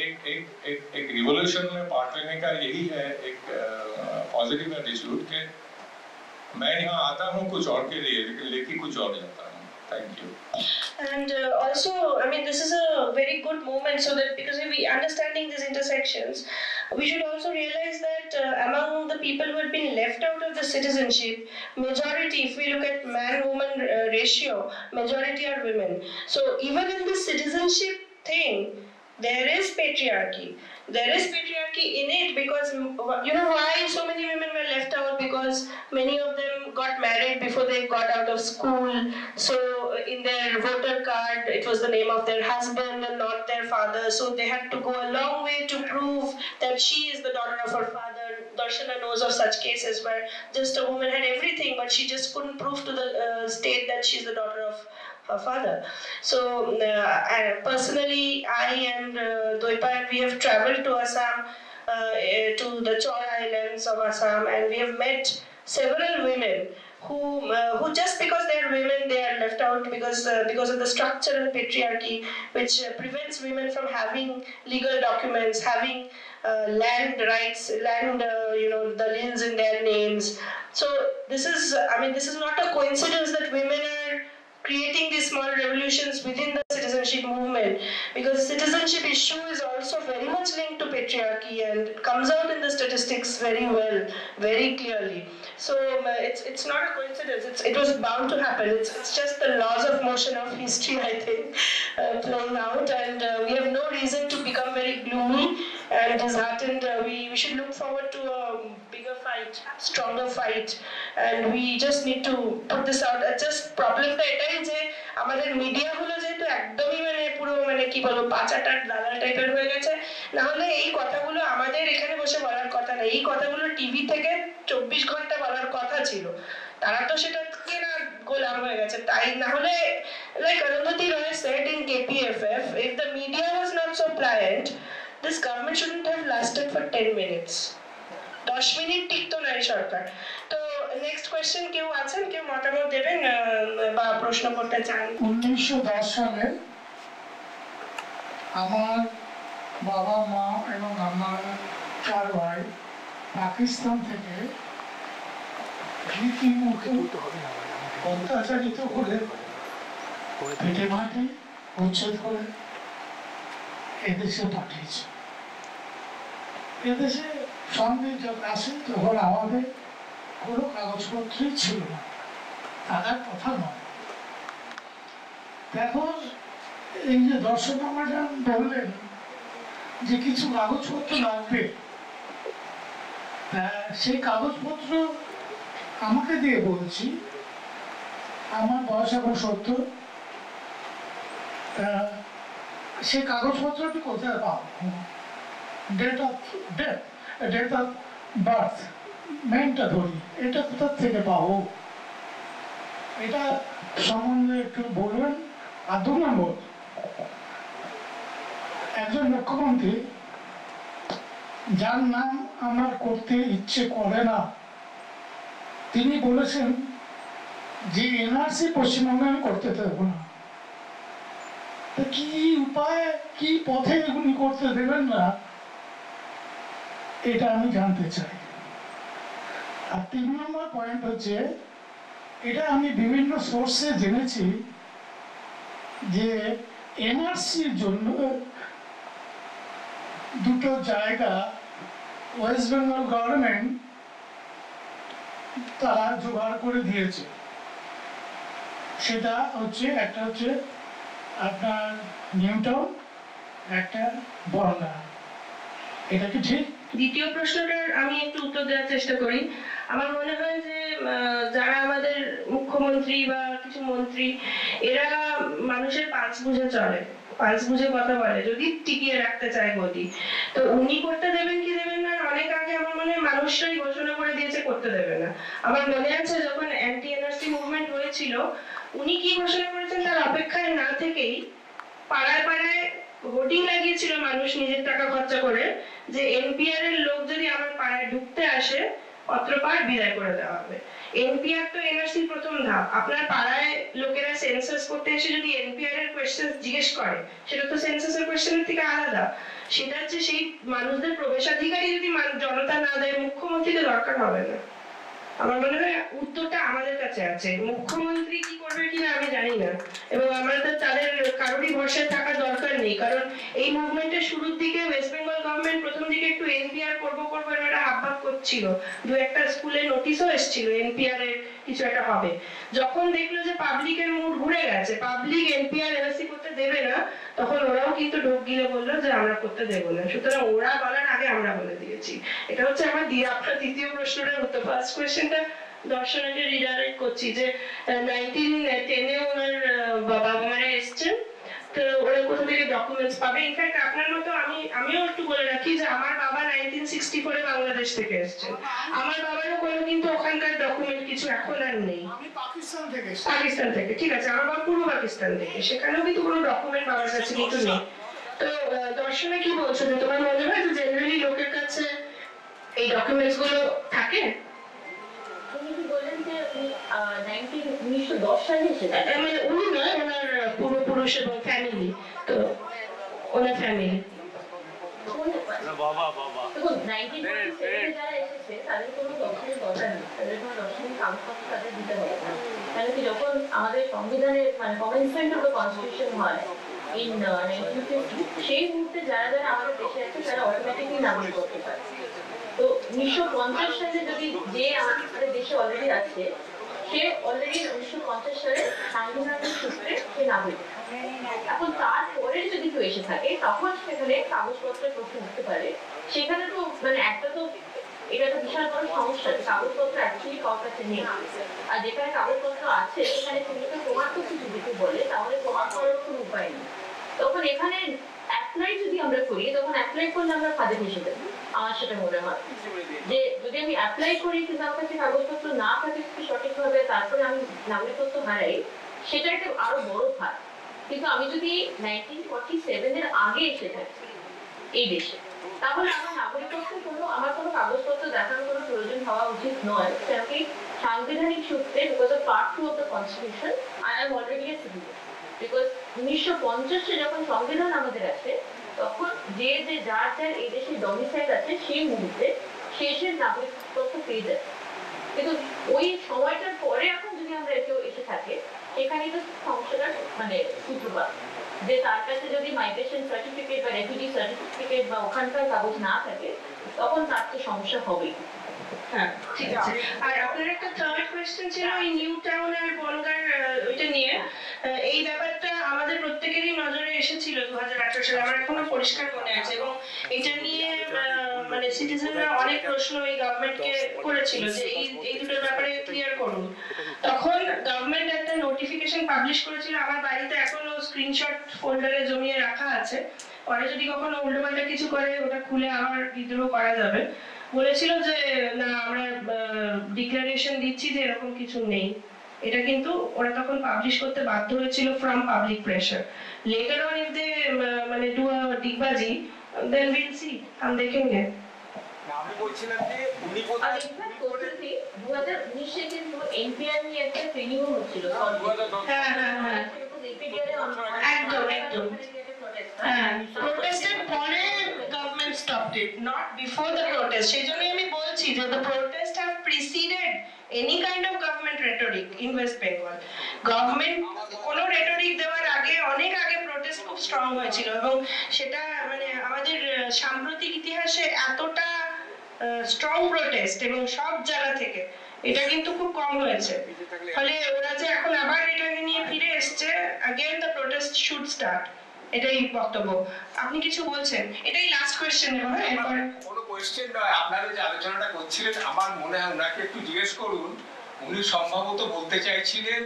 एक रिवॉल्यूशन में पार्ट लेने का यही है एक पॉजिटिव एटीट्यूड कि मैं यहाँ आता हूँ कुछ और के लिए लेकिन लेके कुछ और जाता हूँ। Thank you. And also, I mean, this is a very good moment, so that because we understanding these intersections, we should also realize that among the people who had been left out of the citizenship, majority, if we look at man-woman ratio, majority are women. So even in this citizenship thing, there is patriarchy. There is patriarchy in it because, you know why so many women were left out? Because many of them got married before they got out of school. So in their voter card, it was the name of their husband and not their father. So they had to go a long way to prove that she is the daughter of her father. Darshana knows of such cases where just a woman had everything, but she just couldn't prove to the state that she's the daughter of her father. So personally, I and Doipa, we have traveled to Assam, to the Chor Islands of Assam, and we have met several women who just because they are women, they are left out because of the structural patriarchy which prevents women from having legal documents, having land rights, the lands in their names. So this is not a coincidence that women are creating these small revolutions within the citizenship movement, because citizenship issue is also very much linked to patriarchy and it comes out in the statistics very well, very clearly. So it's not a coincidence, it was bound to happen. It's just the laws of motion of history, I think, playing out, and we have no reason to become very gloomy and disheartened. We should look forward to a bigger fight, stronger fight, and we just need to put this out. Just problem টা এটাই যে আমাদের media গুলো যেহেতু একদমই পুরো কি বলবো পাচাটা দালাল টাইপের হয়ে গেছে, না হলে এই কথাগুলো আমাদের এখানে বসে বলার কথা না, এই কথাগুলো টিভি থেকে 24 ঘন্টা বলার কথা ছিল, তারা তো সেটা কি না গোলাম হয়ে গেছে। তাই না হলে like Arundhati Roy said in KPFF, if the media was not so pliant, this government shouldn't have lasted for 10 minutes. 10 minute টিকতো না এই সরকার। তো নেক্সট কোয়েশ্চেন কেউ আছেন, কেউ মতামত দেবেন বা প্রশ্ন করতে চান? 1910 সালে আমার বাবা মা এবং আমার 4 ভাই পাকিস্তান থেকে রীতিমতো অত্যাচারিত করে পেটে মাটি উচ্ছেদ করে এদেশে পাঠিয়েছে। এদেশে সঙ্গে যখন আসেন তখন আমাদের কোনো কাগজপত্রই ছিল না, থাকার কথা নয়। দেখো, এই যে দর্শক আমাজন বললেন যে কিছু কাগজপত্র লাগবে, সেই কাগজপত্র আমাকে দিয়ে বলছি, আমার বয়স এখন 70, সেই কাগজপত্রটি কোথায় পাবো? ডেট অফ বার্থ মেনটা ধরি, এটা কোথা থেকে পাবো? এটা সম্বন্ধে একটু বলবেন। আর 2 নম্বর, একজন মুখ্যমন্ত্রী যার নাম আমার করতে ইচ্ছে করে না, তিনি বলেছেন যে এনআরসি পশ্চিমবঙ্গে আমি করতে দেবো না। কি উপায়ে, কি পথে উনি করতে দেবেন না, এটা আমি জানতে চাই। আর 3 নম্বর পয়েন্ট হচ্ছে, এটা আমি বিভিন্ন সোর্সে জেনেছি যে এনআরসির জন্য 2টো জায়গা ওয়েস্ট বেঙ্গল গভর্নমেন্ট তারা জোগাড় করে দিয়েছে। সেটা হচ্ছে, একটা হচ্ছে আপনার নিউটাউন, একটা বনগাঁ। এটা কি ঠিক? দ্বিতীয় প্রশ্নটার আমি একটু উত্তর দেওয়ার চেষ্টা করি। আমার মনে হয় যে যারা আমাদের মুখ্যমন্ত্রী বা কিছু মন্ত্রী, এরা মানুষের পালস বুঝে চলে, পালস বুঝে কথা বলে, যদি টিকিয়ে রাখতে চায় গতি। তো উনি করতে দেবেন কি দেবেন না, অনেক আগে আমার মনে হয় মানুষরাই ঘোষণা করে দিয়েছে করতে দেবে না। আমার মনে আছে যখন অ্যান্টি এনআরসি মুভমেন্ট হয়েছিল, উনি কি ঘোষণা করেছেন তার অপেক্ষায় না থেকেই পাড়ায় পাড়ায় হোর্ডিং লাগিয়েছিল মানুষ নিজের টাকা খরচা করে, যে এনপিআর এর লোক যদি আমার পাড়ায় ঢুকতে আসে পত্রপাঠ বিদায় করে দেওয়া হবে। এনপিআর তো এনআরসির প্রথম ধাপ। আপনার পাড়ায় লোকেরা সেন্সাস করতে এসে যদি এনপিআর এর কোয়েশ্চেন জিজ্ঞেস করে, সেটা তো সেন্সাসের কোয়েশ্চেনের থেকে আলাদা। সেটা হচ্ছে সেই মানুষদের প্রবেশাধিকারই যদি জনতা না দেয়, মুখ্যমন্ত্রীকে দরকার হবে না। আমার মনে হয় উত্তরটা আমাদের কাছে আছে। মুখ্যমন্ত্রী কি করবে কিনা আমি জানি না, এবং আমাদের তাদের কারোরই ভরসায় থাকার দরকার নেই। কারণ এই মুভমেন্টের শুরুর দিকে ওয়েস্ট বেঙ্গল গভর্নমেন্ট প্রথম দিকে একটু এনপিআর করবো এরকম একটা আহ্বান করছিল, 2-1টা স্কুলে নোটিশও এসেছিল এনপিআর এর কিছু একটা হবে। যখন দেখলো যে পাবলিকের মুড ঘুরে গেছে, পাবলিক এনপিআর এনআরসি করতে দেবে না, তখন ওরাও কিন্তু ঢোক গিলে বললো যে আমরা করতে দেবো না। সুতরাং ওরা বলার আগে আমরা বলে দিয়েছি। এটা হচ্ছে আমার আপনার দ্বিতীয় প্রশ্নটার উত্তর। ফার্স্ট কোয়েশ্চেনটা দর্শনাকে রিডাইরেক্ট করছি যে 1910-এ ওনার বাবা মারা এসছেন, তো ওরা কোথা থেকে ডকুমেন্টস পাবে। ইনফ্যাক্ট আপনার মতো আমিও একটু বলে রাখি যে আমার বাবা 1964-এ বাংলাদেশ থেকে এসছেন। আমার বাবারও কোনো কিন্তু ওখানকার ডকুমেন্ট কিছু এখন আর নেই। আমি পাকিস্তান থেকে, ঠিক আছে, আমার বাবা পূর্ব পাকিস্তান থেকে, সেখানেও কিন্তু কোনো ডকুমেন্ট বাবার কাছে কিন্তু নেই। তো দর্শনে কি বলছো যে তোমার মনে হয় যে জেনারেলি লোকের কাছে এই ডকুমেন্টস গুলো থাকে? উনি কি বললেন যে উনি 1910 সালে এসেছেন? মানে উনি নয়, ওনার পূর্বপুরুষ এবং ফ্যামিলি, তো ওনার ফ্যামিলি। দেখুন, 1947 যারা এসেছে তাদের কোনো দর্শনের দরকার নেই, তাদের কোনো দর্শনের কাগজপত্র তাদের দিতে হবে না। কেন কি, যখন আমাদের সংবিধানের মানে কমেন্সমেন্ট অফ দ্য কনস্টিটিউশন হয় ইন 1950, সেই মুহূর্তে যারা যারা আমাদের দেশে আছে তারা অটোমেটিকলি নাগরিকত্ব পায়। তো 1950 সালে যদি যে আমাদের দেশে অলরেডি আছে, সে অলরেডি 1950 সালে সাংবিধানিক সূত্রে সে নাগরিক। এখন তারপরে যদি কেউ এসে থাকে, তখন সেখানে কাগজপত্রের প্রশ্ন উঠতে পারে। সেখানে তো মানে একটা তো এটা তো বিশাল বড় সমস্যা, কাগজপত্র অ্যাকচুয়ালি কারোর কাছে নেই। আর যেখানে কাগজপত্র আছে সেখানে সেগুলোকে প্রমাণ করতে যদি কেউ বলে, তাহলে প্রমাণ করার কোনো উপায় নেই। তখন এখানে অ্যাপ্লাই যদি আমরা করি, তখন অ্যাপ্লাই করলে আমরা ফাঁদে ফেসে যাবো। আমার সেটা মনে হয় যে যদি আমি অ্যাপ্লাই করি কিন্তু আমার কাছে কাগজপত্র না থাকে সঠিকভাবে, তারপরে আমি নাগরিকত্ব হারাই, সেটা একটা আরো বড় ফাঁদ। কিন্তু আমি যদি 1947-এর আগে এসে থাকি এই দেশে, তাহলে আমার নাগরিকত্বের আমার কোনো কাগজপত্র দেখানোর কোনো প্রয়োজন হওয়া উচিত নয়। কেন কি, সাংবিধানিক সূত্রে because of part 2 of the constitution I am already a citizen. Because 1950-এ যখন সংবিধান আমাদের আছে, তখন যে যার এই দেশে ডমিসাইল আছে সেই মুহূর্তে শেষের নাগরিকত্ব পেয়ে যায়। কিন্তু ওই সময়টার পরে এখন যদি আমরা কেউ এসে থাকে, সেখানে তো সমস্যাটা মানে সূত্রপাত, যে তার কাছে যদি মাইগ্রেশন সার্টিফিকেট বা রেফিউজি সার্টিফিকেট বা ওখানকার কাগজ না থাকে, তখন তার তো সমস্যা হবেই। হ্যাঁ ঠিক আছে। আর আপনার একটা থার্ড কোয়েশ্চেন ছিল ওই নিউ টাউন আর বনগাঁর ওইটা নিয়ে। এই ব্যাপারটা আমাদের প্রত্যেকেরই নজরে এসেছিল 2018 সালে, আমার এখনো পরিষ্কার মনে আছে, এবং এটা নিয়ে মানে সিটিজেনরা অনেক প্রশ্ন এই গভর্নমেন্টকে করেছিল যে এই দুটোর ব্যাপারে ক্লিয়ার করুন। তখন গভর্নমেন্ট একটা নোটিফিকেশন পাবলিশ করেছিল, আমার বাড়িতে এখনো স্ক্রিনশট ফোল্ডারে জমিয়ে রাখা আছে, পরে যদি কখনো উল্টোপাল্টা কিছু করে ওটা খুলে আবার বিদ্রোহ করা যাবে। বলেছিল যে না আমরা ডিক্লারেশন দিচ্ছি যে এরকম কিছু নেই। এটা কিন্তু ওরা তখন পাবলিশ করতে বাধ্য হয়েছিল from public pressure. Later on if they মানে ডু আ ডিগবাজি, দেন উইল সি, हम देखेंगे। আমি বলছিলাম যে উনি আর ইনফ্যাক্ট কোর্সে 2019 থেকে কিন্তু এনপিআর নিয়ে একটা ট্রেনিংও হচ্ছিল। হ্যাঁ হ্যাঁ হ্যাঁ একদম একদম হ্যাঁ, প্রোটেস্টের পরে government stopped it, not before the protest. সেই জন্যই আমি বলছি যে the protest have preceded any kind of government rhetoric in West Bengal. Government কোনো রেটরিক দেওয়ার আগে, অনেক আগে প্রোটেস্ট খুব স্ট্রং হয়েছিল, এবং সেটা মানে আমাদের সাম্প্রতিক ইতিহাসে এতটা স্ট্রং প্রোটেস্ট এবং সব জায়গা থেকে এটা কিন্তু খুব কম হয়েছে। ফলে ওরা যে এখন আবার এটাকে নিয়ে ফিরে এসছে, again the protest should start, এটাই বক্তব্য। আপনি কিছু বলছেন? এটাই লাস্ট কোশ্চেন নেব। হ্যাঁ, এরপর কোনো কোয়েশ্চেন নয়, আপনারা যে আলোচনাটা করছিলেন আমার মনে হয় ওনাকে একটু জিজ্ঞেস করুন। উনি সম্ভবত বলতে চাইছিলেন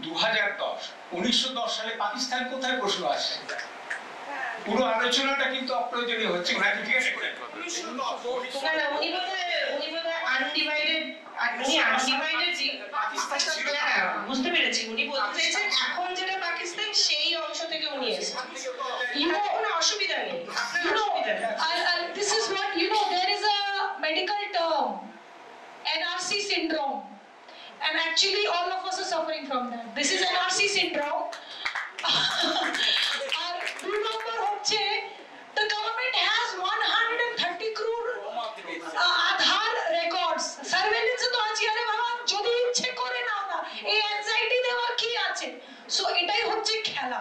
1910 সালে পাকিস্তান কোথায় প্রশ্ন আসছে। পুরো আলোচনাটা কিন্তু অপ্রয়োজনীয় হচ্ছে, ওনাকে জিজ্ঞেস করেন। না না, উনি বোধহয় আনডিভাইডেড, পাকিস্তান ছিল না। হ্যাঁ বুঝতে পেরেছি, উনি বলতে চাইছেন এখন যেটা পাকিস্তান সেই অংশ থেকে উনি এসেছেন। কোনো অসুবিধা নেই, আপনার অসুবিধা নেই। And this is what, you know, there is a medical term, NRC syndrome, and actually all of us are suffering from that. This is NRC syndrome. আর 2 নম্বর হচ্ছে the government has 130 crore Aadhaar records. Surveillance তো আছে, আরে বাবা যদি ইচ্ছে করে নাও না, এই অ্যাংজাইটি দেওয়ার কি আছে? সো এটাই হচ্ছে খেলা।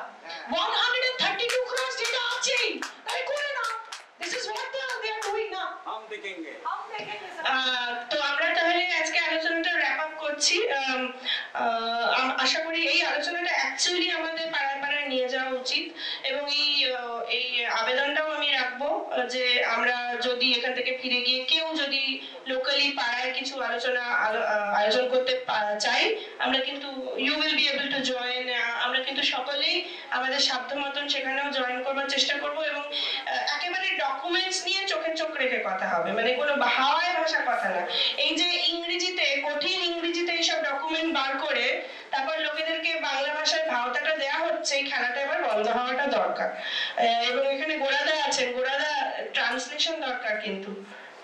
132 crore যেটা আছে তাই করে নাও। This is what they are doing now. हम देखेंगे তো আমরা তাহলে আজকে আলোচনাটা র্যাপ আপ করছি। আশা করি এই আলোচনাটা অ্যাকচুয়ালি আমাদের পাড়ায় পাড়ায় নিয়ে যাওয়া উচিত, এবং এই আবেদনটাও আমি রাখবো যে আমরা যদি এখান থেকে ফিরে গিয়ে কেউ যদি লোকালি পাড়ায় কিছু আলোচনা আয়োজন করতে চাই, আমরা কিন্তু you will be able to join. আমরা কিন্তু সকলেই আমাদের সাধ্য মতন সেখানেও জয়েন করবার চেষ্টা করব, এবং একেবারে ডকুমেন্টস নিয়ে চোখে চোখ রেখে কথা হবে, মানে কোনো হাওয়ায় ভাষা কথা না। এই যে ইংরেজিতে, কঠিন ইংরেজিতে এইসব ডকুমেন্ট বার করে তারপর লোকেদেরকে বাংলা ভাষায় ভাওতাটা দেওয়া হচ্ছে, এই খেলাটা এবার বন্ধ হওয়াটা দরকার। এবং এখানে গোড়াদা আছেন, গোড়াদা ট্রান্সলেশন দরকার, কিন্তু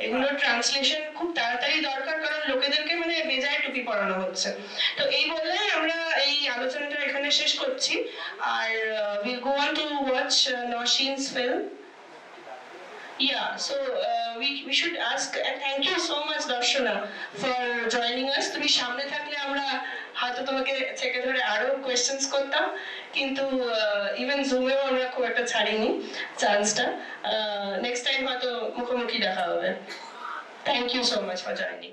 এগুলো ট্রান্সলেশন খুব তাড়াতাড়ি দরকার, কারণ লোকেদেরকে মানে বেজায় টুপি পরানো হচ্ছে। তো এই বলে আমরা এই আলোচনাটা এখানে শেষ করছি, আর we'll go on to watch Nausheen's film. Yeah, so we should ask, and thank you so much Darshana for joining us. তুমি সামনে থাকলে আমরা হয়তো তোমাকে থেকে ধরে আরো কোয়েশ্চেন্স করতাম, কিন্তু ইভেন জুমেও আমরা খুব একটা ছাড়িনি চান্সটা। নেক্সট টাইম হয়তো মুখোমুখি দেখা হবে। Thank you so much for joining.